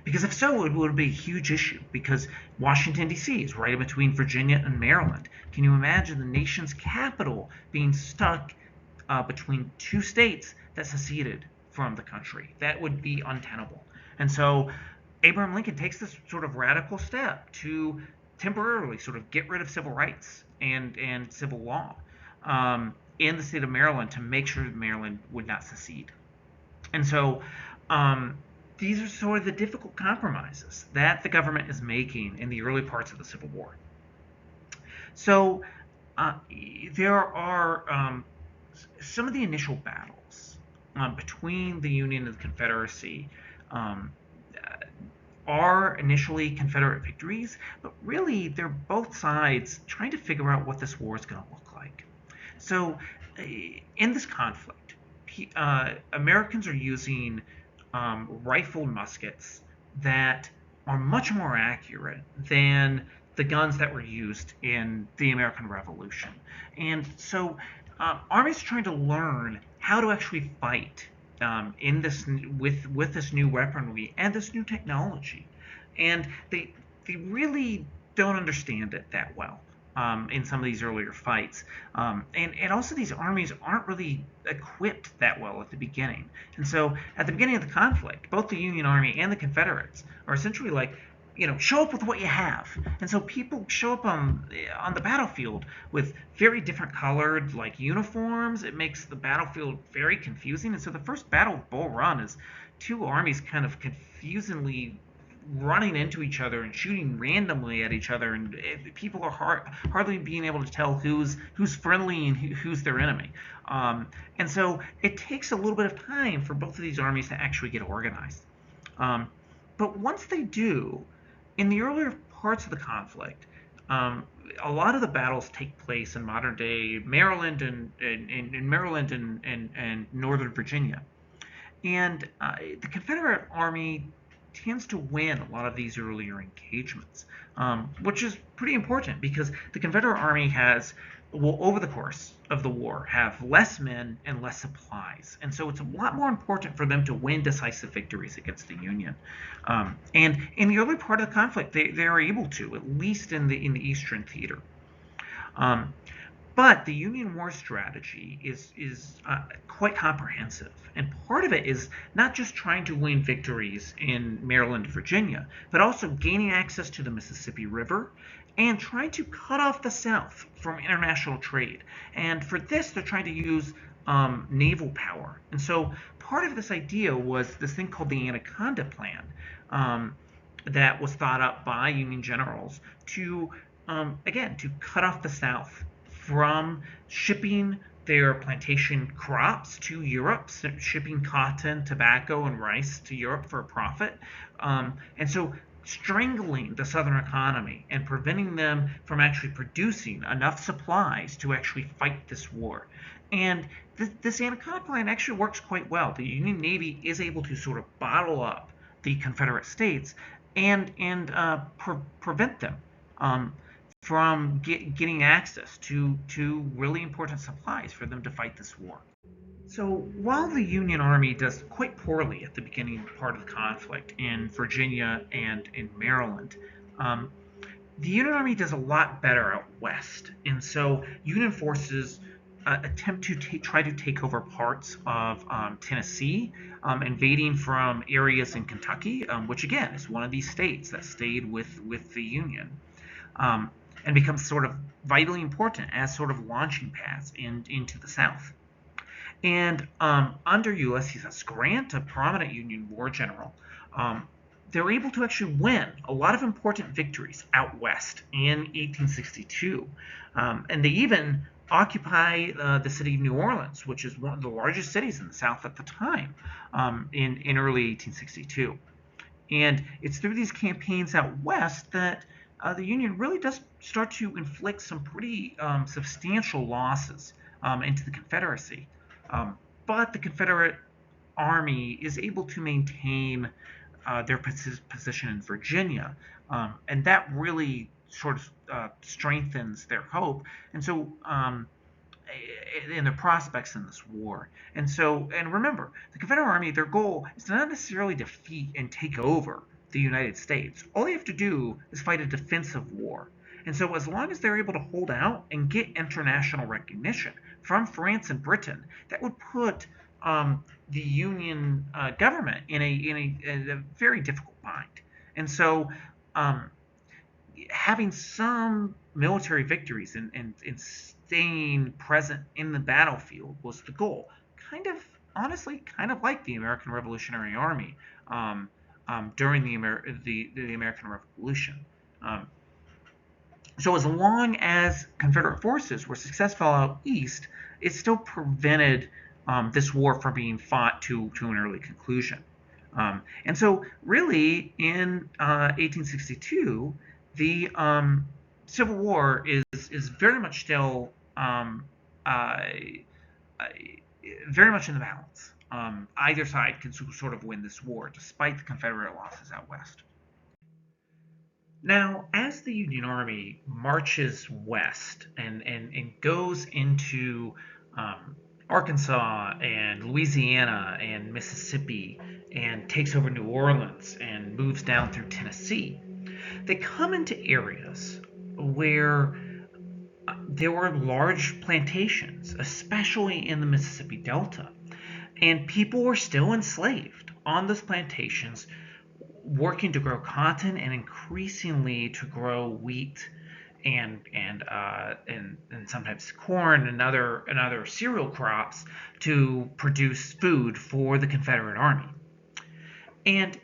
Because if so, it would be a huge issue because Washington, D.C. is right in between Virginia and Maryland. Can you imagine the nation's capital being stuck between two states that seceded from the country? That would be untenable. And so Abraham Lincoln takes this sort of radical step to temporarily sort of get rid of civil rights and civil law in the state of Maryland to make sure that Maryland would not secede. And so these are sort of the difficult compromises that the government is making in the early parts of the Civil War. So there are some of the initial battles between the Union and the Confederacy are initially Confederate victories, but really they're both sides trying to figure out what this war is going to look like. So in this conflict, Americans are using rifled muskets that are much more accurate than the guns that were used in the American Revolution. And so armies are trying to learn how to actually fight in this with this new weaponry and this new technology. And they really don't understand it that well. In some of these earlier fights. And also these armies aren't really equipped that well at the beginning. And so at the beginning of the conflict, both the Union Army and the Confederates are essentially like, show up with what you have. And so people show up on the battlefield with very different colored like uniforms. It makes the battlefield very confusing. And so the first battle of Bull Run is two armies kind of confusingly running into each other and shooting randomly at each other, and people are hardly being able to tell who's friendly and who's their enemy. And so it takes a little bit of time for both of these armies to actually get organized. But once they do, in the earlier parts of the conflict, a lot of the battles take place in modern day Maryland and Northern Virginia. And the Confederate Army tends to win a lot of these earlier engagements, which is pretty important because the Confederate Army will over the course of the war have less men and less supplies, and so it's a lot more important for them to win decisive victories against the Union. And in the early part of the conflict, they are able to, at least in the Eastern theater. But the Union war strategy is quite comprehensive, and part of it is not just trying to win victories in Maryland and Virginia, but also gaining access to the Mississippi River and trying to cut off the South from international trade. And for this, they're trying to use naval power. And so part of this idea was this thing called the Anaconda Plan that was thought up by Union generals to cut off the South from shipping their plantation crops to Europe, shipping cotton, tobacco, and rice to Europe for a profit. And so strangling the Southern economy and preventing them from actually producing enough supplies to actually fight this war. And this Anaconda Plan actually works quite well. The Union Navy is able to sort of bottle up the Confederate States and prevent them um, from getting access to really important supplies for them to fight this war. So while the Union Army does quite poorly at the beginning part of the conflict in Virginia and in Maryland, um, the Union Army does a lot better out west. And so Union forces attempt to try to take over parts of Tennessee, invading from areas in Kentucky, which again is one of these states that stayed with the Union, um, and becomes sort of vitally important as sort of launching pads into the South. And under Ulysses S. Grant, a prominent Union war general, um, they're able to actually win a lot of important victories out west in 1862. And they even occupy the city of New Orleans, which is one of the largest cities in the South at the time, in early 1862. And it's through these campaigns out west that the Union really does start to inflict some pretty substantial losses into the Confederacy. But the Confederate Army is able to maintain their position in Virginia, and that really sort of strengthens their hope. And so, in their prospects in this war. And so, and remember, the Confederate Army, their goal is to not necessarily defeat and take over the United States. All they have to do is fight a defensive war. And so, as long as they're able to hold out and get international recognition from France and Britain, that would put the Union government in a very difficult bind. And so, um, having some military victories and staying present in the battlefield was the goal. Kind of, honestly, kind of like the American Revolutionary Army during the American Revolution. Um, so as long as Confederate forces were successful out east, it still prevented this war from being fought to an early conclusion. And so, really, in 1862, the Civil War is very much still uh, very much in the balance. Either side can sort of win this war, despite the Confederate losses out west. Now, as the Union Army marches west and goes into Arkansas and Louisiana and Mississippi and takes over New Orleans and moves down through Tennessee, they come into areas where there were large plantations, especially in the Mississippi Delta, and people were still enslaved on those plantations, working to grow cotton and increasingly to grow wheat and sometimes corn and other cereal crops to produce food for the Confederate Army. And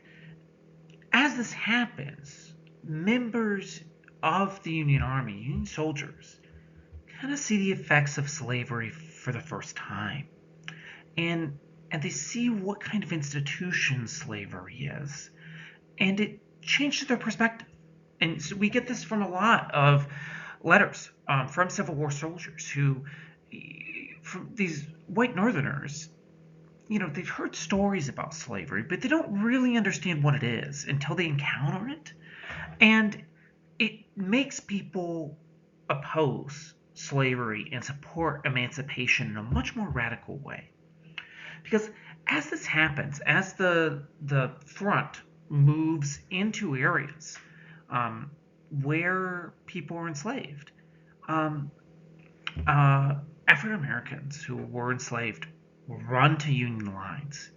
as this happens, members of the Union Army, Union soldiers, kind of see the effects of slavery for the first time. And they see what kind of institution slavery is. And it changes their perspective. And so we get this from a lot of letters from Civil War soldiers who, from these white Northerners, they've heard stories about slavery, but they don't really understand what it is until they encounter it. And it makes people oppose slavery and support emancipation in a much more radical way. Because as this happens, as the front moves into areas where people were enslaved, African Americans who were enslaved run to Union lines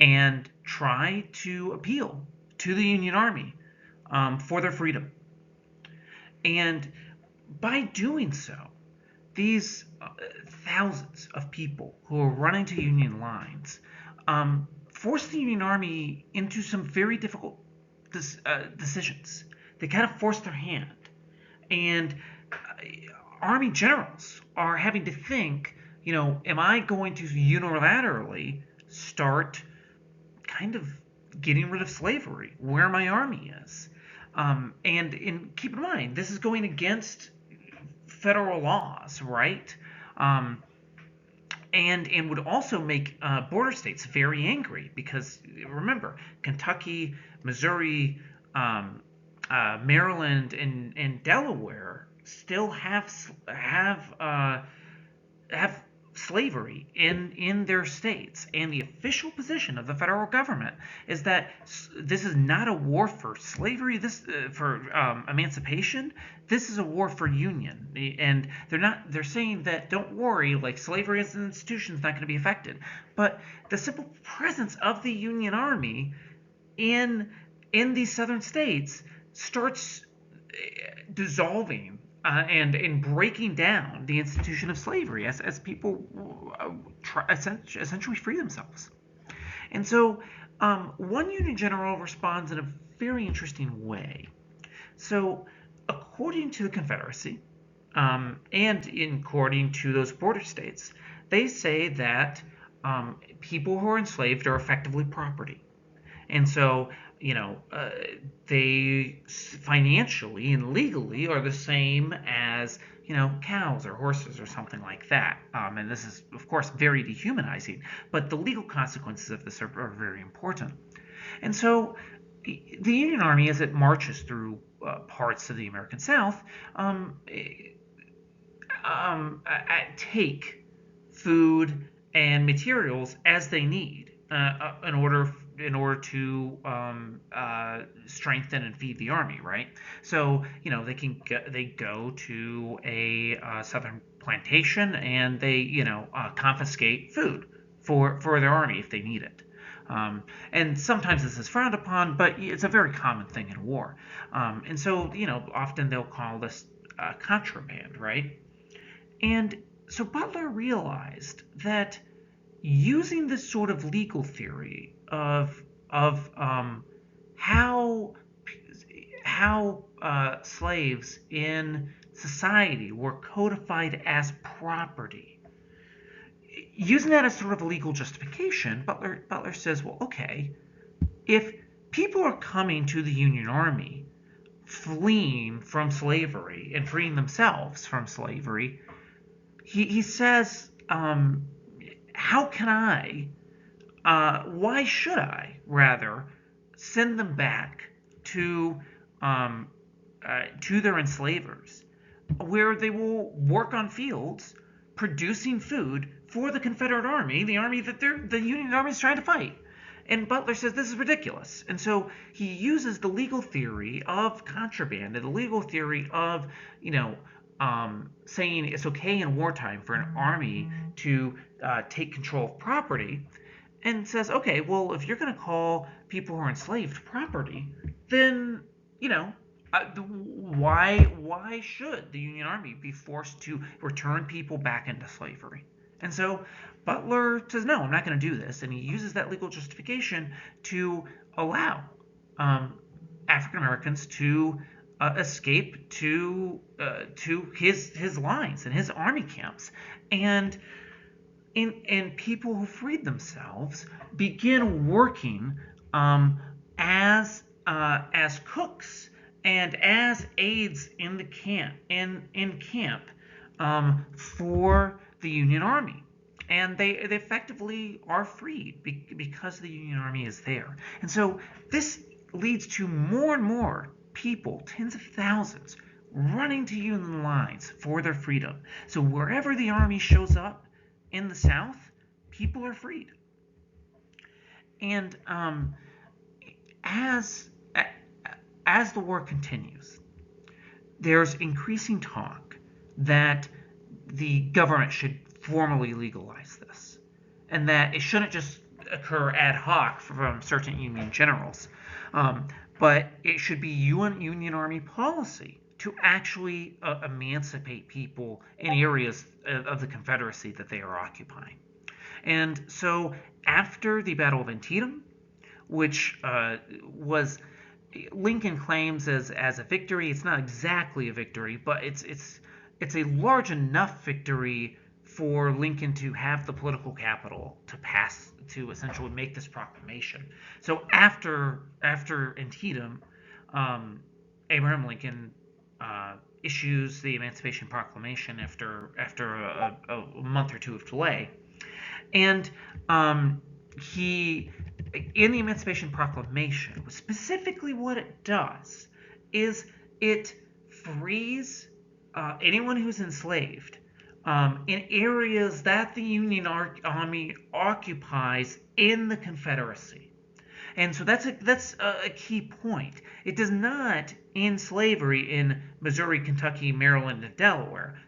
and try to appeal to the Union Army for their freedom. And by doing so, these thousands of people who are running to Union lines force the Union Army into some very difficult decisions. They kind of force their hand. And Army generals are having to think, am I going to unilaterally start kind of getting rid of slavery, where my army is. And keep in mind, this is going against federal laws, right? Um, and would also make border states very angry because remember, Kentucky, Missouri, um, Maryland, and Delaware still have slavery in their states, and the official position of the federal government is that this is not a war for slavery, this for emancipation. This is a war for union, and they're saying that don't worry, like slavery as an institution is not going to be affected, but the simple presence of the Union Army in in these southern states starts dissolving and breaking down the institution of slavery as people essentially free themselves. And so one Union general responds in a very interesting way. So, according to the Confederacy, and according to those border states, they say that people who are enslaved are effectively property. And so, they financially and legally are the same as, cows or horses or something like that. And this is, of course, very dehumanizing, but the legal consequences of this are very important. And so, the Union Army, as it marches through parts of the American South, take food and materials as they need in order to strengthen and feed the army, right? So they go to a southern plantation and they confiscate food for their army if they need it. And sometimes this is frowned upon, but it's a very common thing in war. And so often they'll call this contraband, right? And so Butler realized that using this sort of legal theory of how slaves in society were codified as property, using that as sort of a legal justification, Butler says, well, okay, if people are coming to the Union Army fleeing from slavery and freeing themselves from slavery, he says, how can why should I rather send them back to their enslavers, where they will work on fields producing food for the Confederate Army, the army that the Union Army is trying to fight. And Butler says this is ridiculous. And so he uses the legal theory of contraband and the legal theory of, saying it's okay in wartime for an army to take control of property, and says, okay, well, if you're going to call people who are enslaved property, then, why should the Union Army be forced to return people back into slavery? And so Butler says, no, I'm not going to do this. And he uses that legal justification to allow African Americans to escape to his lines and his army camps. And people who freed themselves begin working as cooks and as aides in the camp for the Union Army, and they effectively are freed because the Union Army is there. And so this leads to more and more people, tens of thousands, running to Union lines for their freedom. So wherever the army shows up in the South, people are freed. And as the war continues, there's increasing talk that the government should formally legalize this, and that it shouldn't just occur ad hoc from certain Union generals, but it should be Union Army policy to actually emancipate people in areas of the Confederacy that they are occupying. And so after the Battle of Antietam, which was Lincoln claims as a victory, it's not exactly a victory, but it's a large enough victory for Lincoln to have the political capital to essentially make this proclamation. So after Antietam, Abraham Lincoln issues the Emancipation Proclamation after a month or two of delay, and he in the Emancipation Proclamation, specifically what it does is it frees anyone who's enslaved in areas that the Union Army occupies in the Confederacy. And so that's a key point. It does not end slavery in Missouri, Kentucky, Maryland, and Delaware.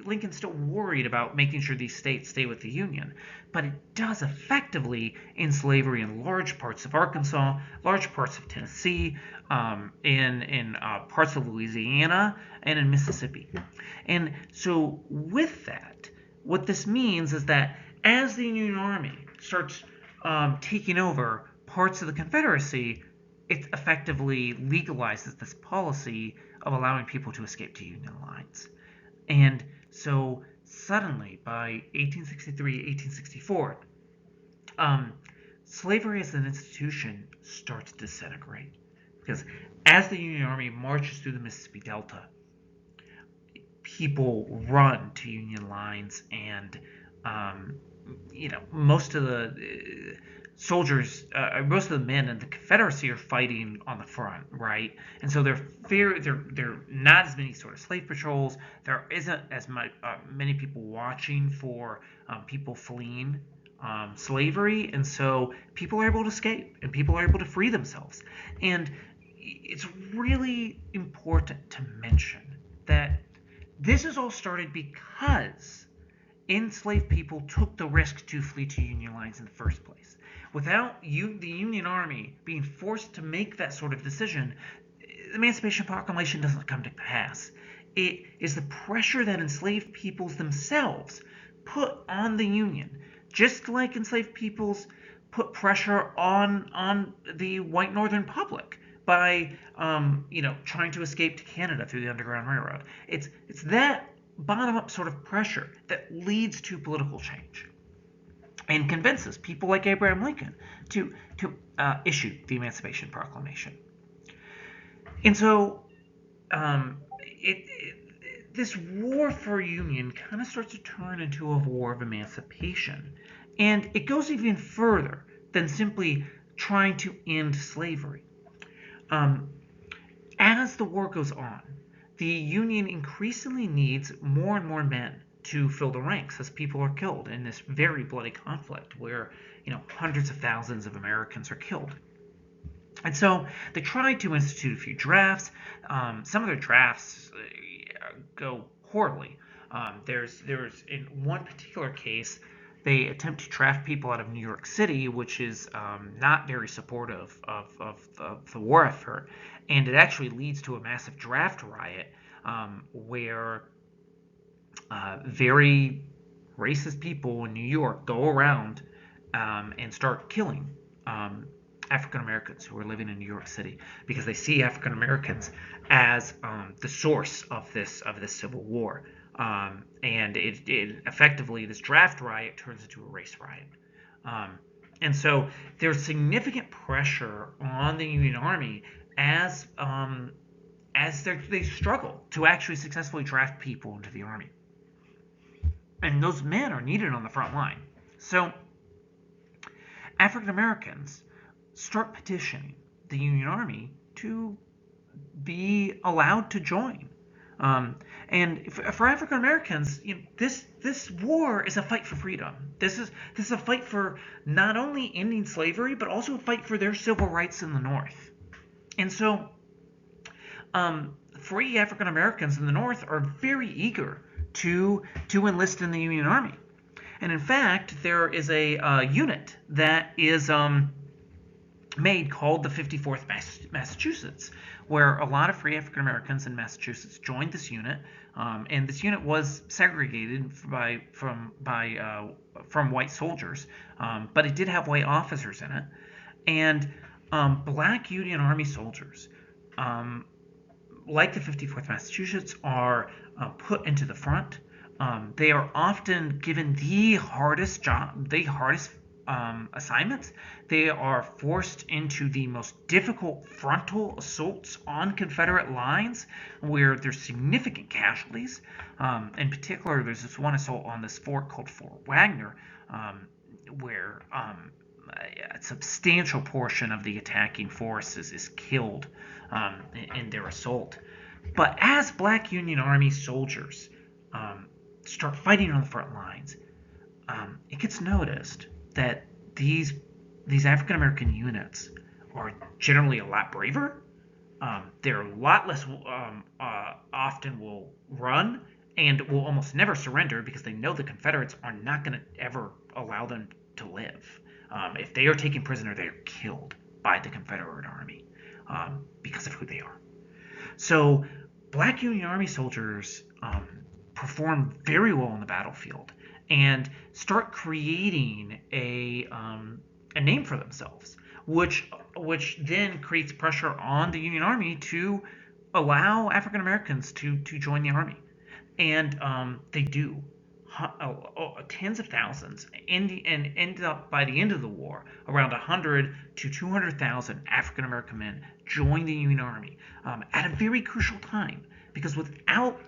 Lincoln's still worried about making sure these states stay with the Union, but it does effectively end slavery in large parts of Arkansas, large parts of Tennessee, in parts of Louisiana, and in Mississippi. And so with that, what this means is that as the Union Army starts taking over parts of the Confederacy, it effectively legalizes this policy of allowing people to escape to Union lines. And so suddenly, by 1863, 1864, slavery as an institution starts to disintegrate. Because as the Union Army marches through the Mississippi Delta, people run to Union lines, and most of the soldiers, most of the men in the Confederacy are fighting on the front, right? And so they're not as many sort of slave patrols. There isn't as many people watching for people fleeing slavery, and so people are able to escape and people are able to free themselves. And it's really important to mention that this is all started because enslaved people took the risk to flee to Union lines in the first place. Without the Union Army being forced to make that sort of decision, the Emancipation Proclamation doesn't come to pass. It is the pressure that enslaved peoples themselves put on the Union, just like enslaved peoples put pressure on the white Northern public by trying to escape to Canada through the Underground Railroad. It's that bottom-up sort of pressure that leads to political change and convinces people like Abraham Lincoln to issue the Emancipation Proclamation. And so this war for union kind of starts to turn into a war of emancipation. And it goes even further than simply trying to end slavery. As the war goes on, the Union increasingly needs more and more men to fill the ranks as people are killed in this very bloody conflict where hundreds of thousands of Americans are killed. And so they tried to institute a few drafts. Some of their drafts go poorly. There's in one particular case, they attempt to draft people out of New York City, which is not very supportive of the war effort, and it actually leads to a massive draft riot where very racist people in New York go around and start killing African Americans who are living in New York City because they see African Americans as the source of this civil war, and it effectively, this draft riot turns into a race riot, and so there's significant pressure on the Union Army as they struggle to actually successfully draft people into the army. And those men are needed on the front line. So African Americans start petitioning the Union Army to be allowed to join. And for African Americans, this war is a fight for freedom. This is a fight for not only ending slavery, but also a fight for their civil rights in the North. And so free African Americans in the North are very eager to enlist in the Union Army. And in fact, there is a unit that is made called the 54th Massachusetts, where a lot of free African Americans in Massachusetts joined this unit, and this unit was segregated from white soldiers, but it did have white officers in it, and black Union Army soldiers, like the 54th Massachusetts, are put into the front. They are often given the hardest job, the hardest assignments. They are forced into the most difficult frontal assaults on Confederate lines where there's significant casualties. In particular, there's this one assault on this fort called Fort Wagner, where a substantial portion of the attacking force is killed in their assault. But as Black Union Army soldiers start fighting on the front lines, it gets noticed that these African American units are generally a lot braver. They're a lot less often will run and will almost never surrender because they know the Confederates are not going to ever allow them to live. If they are taken prisoner, they are killed by the Confederate Army because of who they are. So, Black Union Army soldiers perform very well on the battlefield and start creating a name for themselves, which then creates pressure on the Union Army to allow African Americans to join the army, and they do. Tens of thousands, and ended up by the end of the war, around 100 to 200,000 African American men joined the Union Army at a very crucial time, because without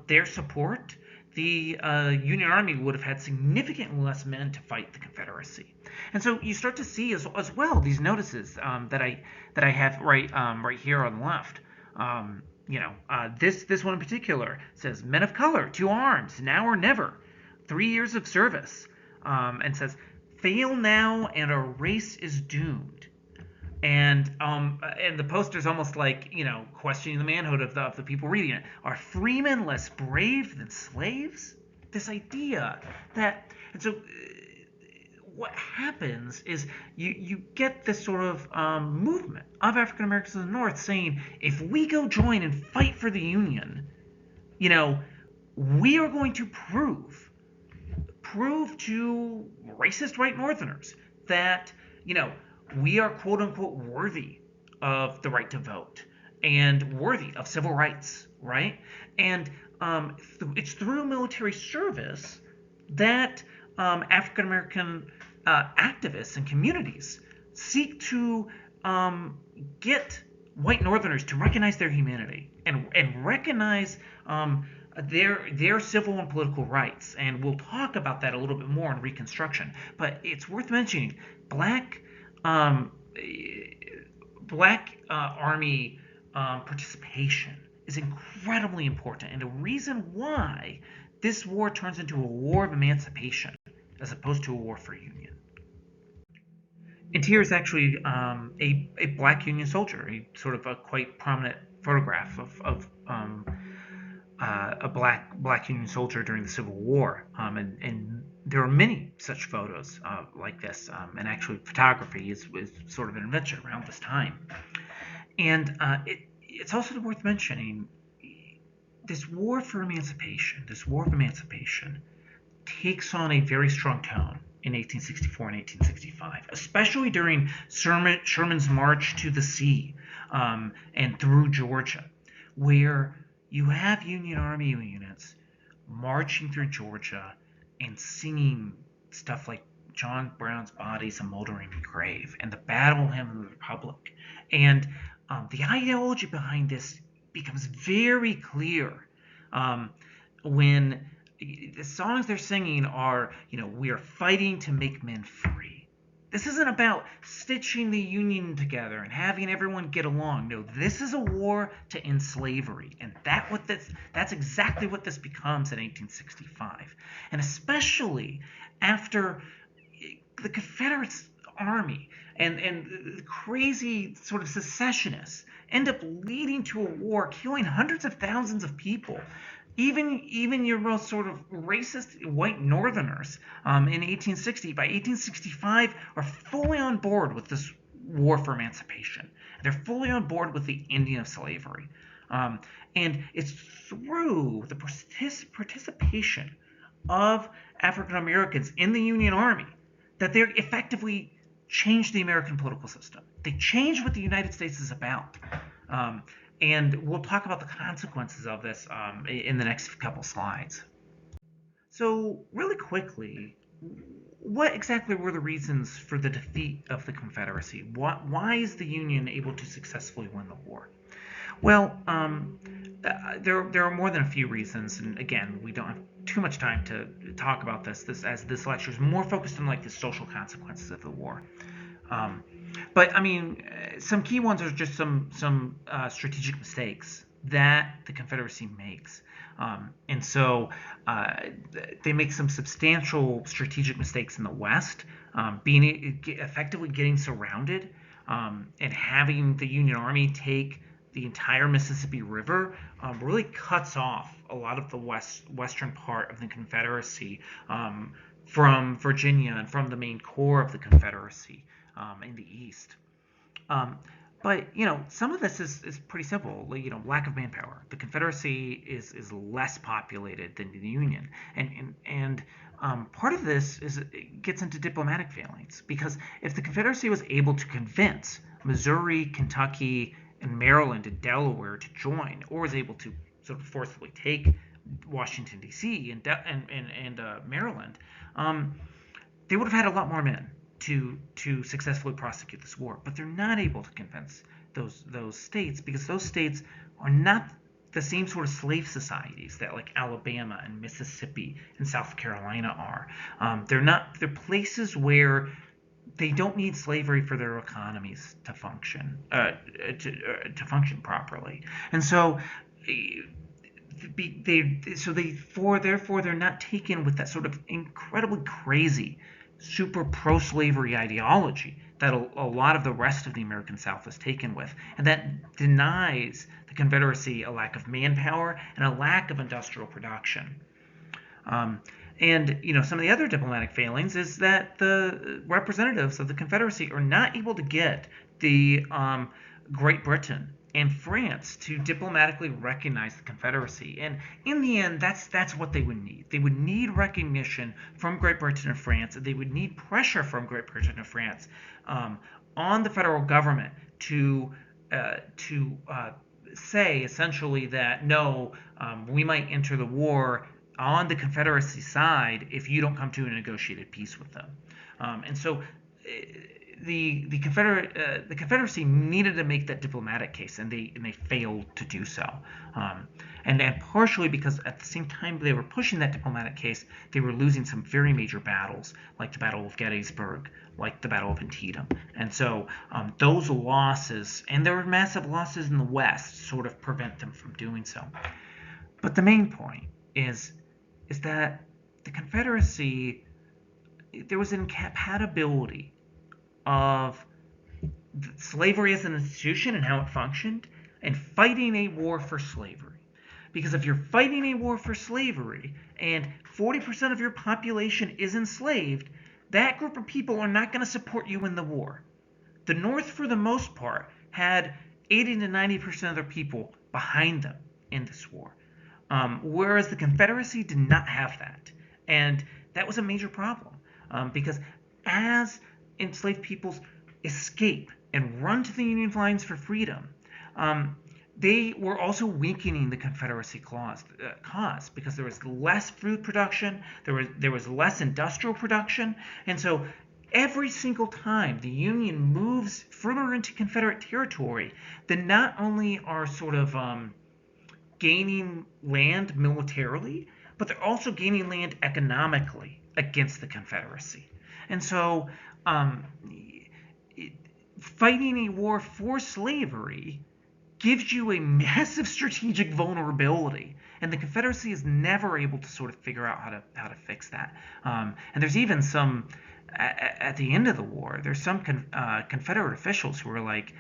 their support, the Union Army would have had significantly less men to fight the Confederacy. And so you start to see as well these notices that I have right here on the left. This one in particular says, "Men of color to arms, now or never, 3 years of service," and says, "Fail now and our race is doomed." And the poster's almost like, questioning the manhood of the people reading it. Are freemen less brave than slaves? This idea that, and so what happens is you get this sort of movement of African Americans in the North saying, if we go join and fight for the Union, we are going to prove to racist white Northerners that, we are quote unquote worthy of the right to vote and worthy of civil rights, right? And it's through military service that African American activists and communities seek to get white Northerners to recognize their humanity and recognize their civil and political rights. And we'll talk about that a little bit more in Reconstruction. But it's worth mentioning, Black Army participation is incredibly important, and the reason why this war turns into a war of emancipation as opposed to a war for union. And here is actually a Black Union soldier, a sort of a quite prominent photograph of a Black Union soldier during the Civil War, and there are many such photos like this, and actually photography is sort of an invention around this time. And it's also worth mentioning this war of emancipation takes on a very strong tone in 1864 and 1865, especially during Sherman's march to the sea and through Georgia, where you have Union Army units marching through Georgia and singing stuff like John Brown's Body's a Moldering Grave and the Battle Hymn of the Republic. And the ideology behind this becomes very clear when the songs they're singing are, we are fighting to make men free. This isn't about stitching the Union together and having everyone get along. No, this is a war to end slavery, and that's exactly what this becomes in 1865. And especially after the Confederate Army and the crazy sort of secessionists end up leading to a war, killing hundreds of thousands of people. Even your most sort of racist white Northerners in 1860, by 1865, are fully on board with this war for emancipation. They're fully on board with the ending of slavery. And it's through the participation of African Americans in the Union Army that they effectively changed the American political system. They changed what the United States is about. And we'll talk about the consequences of this in the next couple slides. So, really quickly, what exactly were the reasons for the defeat of the Confederacy? Why is the Union able to successfully win the war? Well, there are more than a few reasons, and again, we don't have too much time to talk about this. This lecture is more focused on like the social consequences of the war. Um, but I mean, some key ones are just some strategic mistakes that the Confederacy makes. And so they make some substantial strategic mistakes in the West, being effectively getting surrounded and having the Union Army take the entire Mississippi River really cuts off a lot of the western part of the Confederacy from Virginia and from the main core of the Confederacy in the East. Um, but some of this is pretty simple. Lack of manpower. The Confederacy is less populated than the Union, and part of this is it gets into diplomatic failings because if the Confederacy was able to convince Missouri, Kentucky, and Maryland and Delaware to join, or was able to sort of forcibly take Washington D.C. and Maryland, they would have had a lot more men to successfully prosecute this war, but they're not able to convince those states because those states are not the same sort of slave societies that like Alabama and Mississippi and South Carolina are. They're places where they don't need slavery for their economies to function to function properly, and so therefore they're not taken with that sort of incredibly crazy super pro-slavery ideology that a lot of the rest of the American South is taken with, and that denies the Confederacy a lack of manpower and a lack of industrial production. And some of the other diplomatic failings is that the representatives of the Confederacy are not able to get the Great Britain and France to diplomatically recognize the Confederacy. And in the end, that's what they would need. They would need recognition from Great Britain and France. They would need pressure from Great Britain and France on the federal government to say essentially that no, we might enter the war on the Confederacy side if you don't come to a negotiated peace with them. And so the Confederacy needed to make that diplomatic case, and they failed to do so. And partially because at the same time they were pushing that diplomatic case, they were losing some very major battles, like the Battle of Gettysburg, like the Battle of Antietam. And so those losses, and there were massive losses in the West, sort of prevent them from doing so. But the main point is that the Confederacy, there was an incompatibility of slavery as an institution and how it functioned, and fighting a war for slavery. Because if you're fighting a war for slavery and 40% of your population is enslaved, that group of people are not going to support you in the war. The North, for the most part, had 80 to 90% of their people behind them in this war. Whereas the Confederacy did not have that. And that was a major problem because as enslaved peoples escape and run to the Union lines for freedom, they were also weakening the Confederacy cause because there was less food production, there was less industrial production, and so every single time the Union moves further into Confederate territory, then not only are sort of gaining land militarily, but they're also gaining land economically against the Confederacy. And so fighting a war for slavery gives you a massive strategic vulnerability, and the Confederacy is never able to sort of figure out how to fix that. And there's even some at the end of the war, there's some Confederate officials who are like,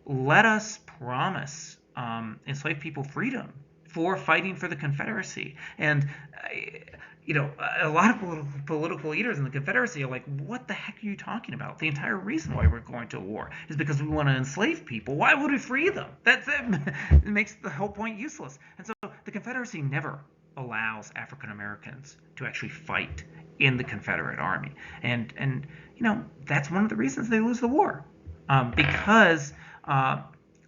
let us promise enslaved people freedom for fighting for the Confederacy. And a lot of political leaders in the Confederacy are like, what the heck are you talking about? The entire reason why we're going to war is because we want to enslave people. Why would we free them? That's it. It makes the whole point useless. And so the Confederacy never allows African Americans to actually fight in the Confederate Army. And that's one of the reasons they lose the war. Because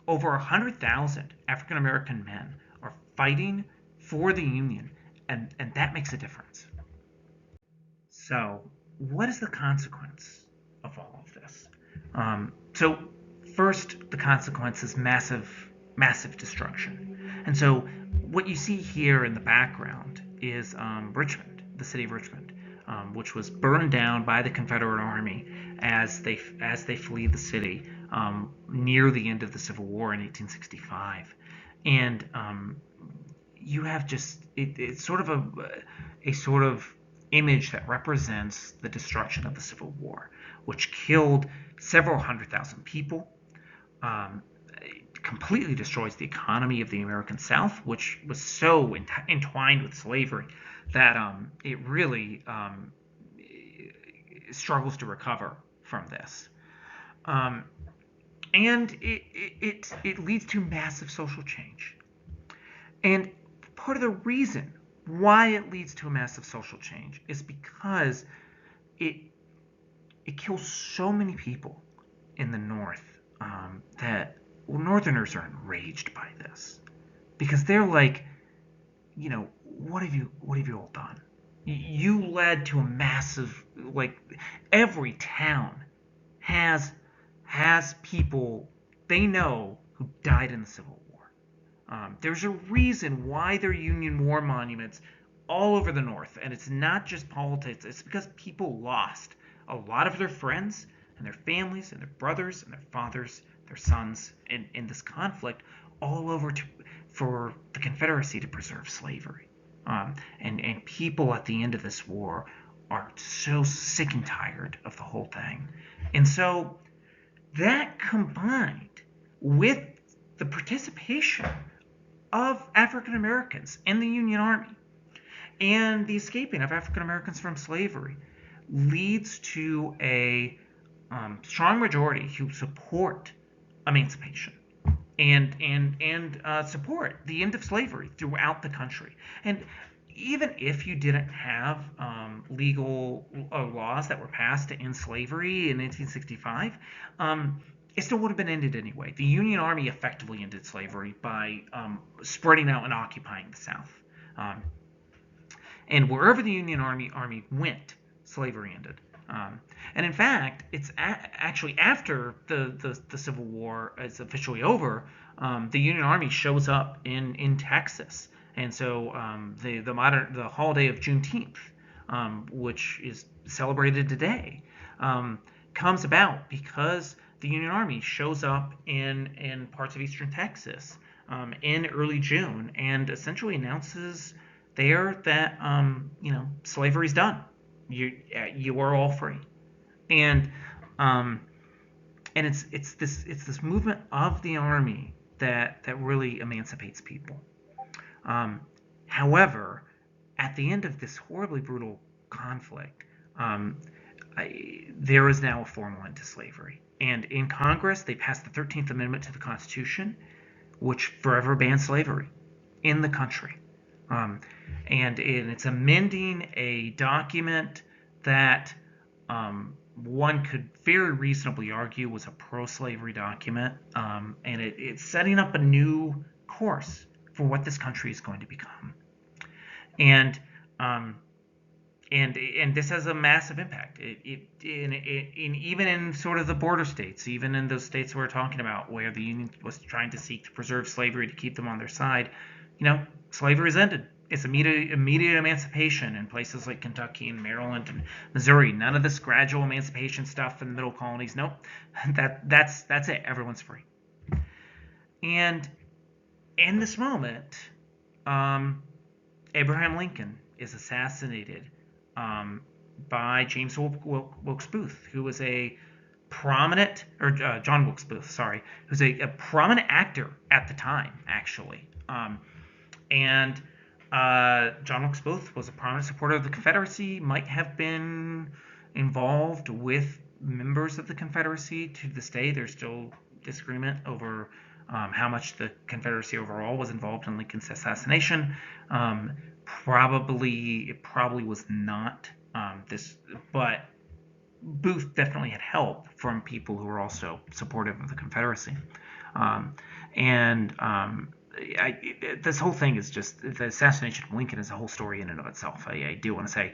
over 100,000 African American men are fighting for the Union, and that makes a difference. So, what is the consequence of all of this? So, first, the consequence is massive destruction. And so, what you see here in the background is Richmond, the city of Richmond, which was burned down by the Confederate Army as they flee the city near the end of the Civil War in 1865. And you have it's sort of a sort of image that represents the destruction of the Civil War, which killed several 100,000 people, um, completely destroys the economy of the American South, which was so entwined with slavery that it really struggles to recover from this. Um, and it leads to massive social change. And part of the reason why it leads to a massive social change is because it it kills so many people in the North that Northerners are enraged by this because they're like, what have you all done? You led to a massive, like, every town has people they know who died in the Civil War. There's a reason why there are Union War monuments all over the North, and it's not just politics. It's because people lost a lot of their friends and their families and their brothers and their fathers, their sons in this conflict all over for the Confederacy to preserve slavery. And people at the end of this war are so sick and tired of the whole thing. And so that combined with the participation of African Americans in the Union Army and the escaping of African Americans from slavery leads to a strong majority who support emancipation and support the end of slavery throughout the country. And even if you didn't have legal laws that were passed to end slavery in 1865, it still would have been ended anyway. The Union Army effectively ended slavery by spreading out and occupying the South. Um, and wherever the Union Army went, slavery ended. And in fact, it's actually after the Civil War is officially over, the Union Army shows up in Texas, and so the holiday of Juneteenth, which is celebrated today, comes about because the Union Army shows up in parts of eastern Texas in early June and essentially announces there that slavery's done. You are all free, and um, and it's this movement of the army that really emancipates people. Um, However, at the end of this horribly brutal conflict, um, there is now a formal end to slavery, and in Congress they passed the 13th Amendment to the Constitution, which forever bans slavery in the country. Um, and it's amending a document that one could very reasonably argue was a pro-slavery document, and it's setting up a new course for what this country is going to become. And um, and this has a massive impact. Even in sort of the border states, even in those states we're talking about, where the Union was trying to seek to preserve slavery to keep them on their side, slavery is ended. It's immediate emancipation in places like Kentucky and Maryland and Missouri. None of this gradual emancipation stuff in the middle colonies. Nope, that's it. Everyone's free. And in this moment, Abraham Lincoln is assassinated by James Wilkes Booth, who was a prominent, or John Wilkes Booth, sorry, who's a prominent actor at the time, actually. And John Wilkes Booth was a prominent supporter of the Confederacy, might have been involved with members of the Confederacy. To this day, there's still disagreement over how much the Confederacy overall was involved in Lincoln's assassination. It probably was not this, but Booth definitely had help from people who were also supportive of the Confederacy. And this whole thing is just the assassination of Lincoln is a whole story in and of itself. I do want to say,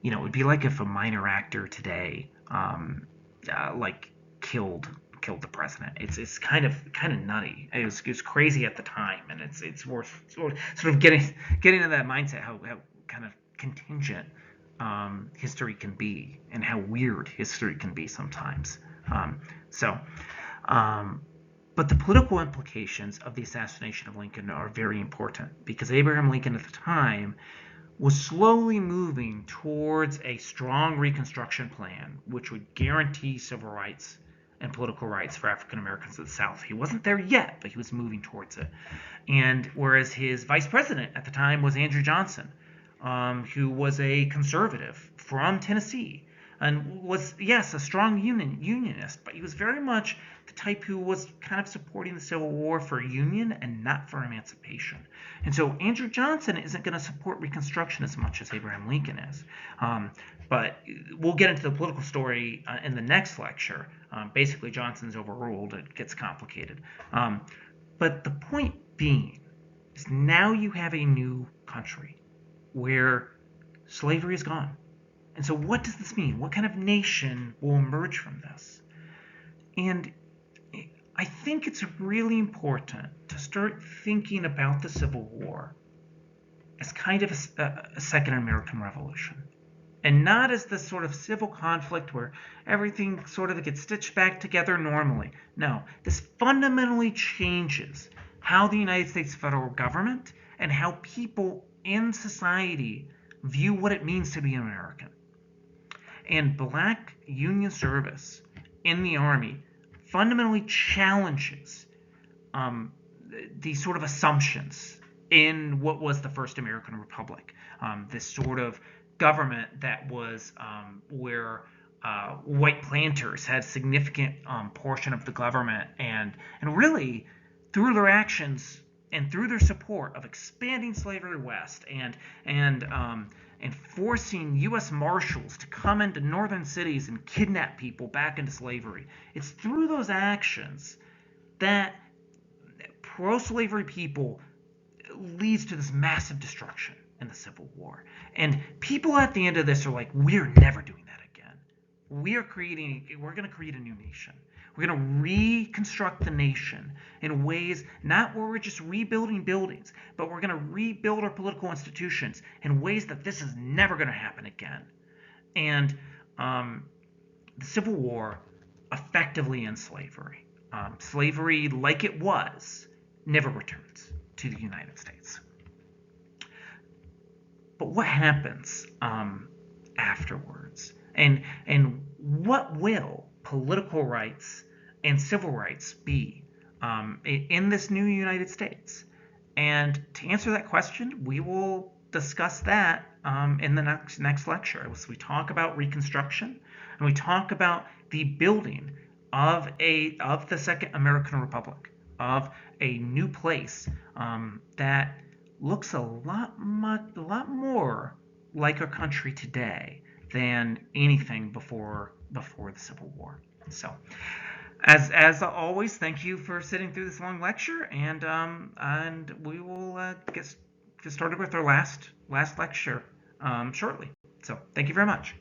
it would be like if a minor actor today, like killed the president. It's kind of nutty. It was crazy at the time, and it's worth sort of getting into that mindset how kind of contingent history can be, and how weird history can be sometimes. So. But the political implications of the assassination of Lincoln are very important, because Abraham Lincoln at the time was slowly moving towards a strong Reconstruction plan, which would guarantee civil rights and political rights for African Americans of the South. He wasn't there yet, but he was moving towards it. And whereas his vice president at the time was Andrew Johnson, who was a conservative from Tennessee, and was, yes, a strong unionist, but he was very much the type who was kind of supporting the Civil War for union and not for emancipation. And so Andrew Johnson isn't going to support Reconstruction as much as Abraham Lincoln is. But we'll get into the political story in the next lecture. Basically, Johnson's overruled. It gets complicated. But the point being is, now you have a new country where slavery is gone. And so what does this mean? What kind of nation will emerge from this? And I think it's really important to start thinking about the Civil War as kind of a second American Revolution, and not as this sort of civil conflict where everything sort of gets stitched back together normally. No, this fundamentally changes how the United States federal government and how people in society view what it means to be an American. And black Union service in the Army fundamentally challenges these sort of assumptions in what was the first American Republic. This sort of government that was where white planters had a significant portion of the government, and really, through their actions and through their support of expanding slavery west and forcing U.S. Marshals to come into northern cities and kidnap people back into slavery. It's through those actions that pro-slavery people leads to this massive destruction in the Civil War. And people at the end of this are like, we're never doing that again. We're going to create a new nation. We're going to reconstruct the nation in ways not where we're just rebuilding buildings, but we're going to rebuild our political institutions in ways that this is never going to happen again. And the Civil War effectively ends slavery. Slavery, like it was, never returns to the United States. But what happens afterwards? And what will political rights and civil rights be in this new United States? And to answer that question, we will discuss that in the next lecture. So we talk about Reconstruction, and we talk about the building of the Second American Republic, of a new place that looks a lot more like our country today than anything before the Civil War. So, as always, thank you for sitting through this long lecture, and we will get started with our last lecture shortly. So, thank you very much.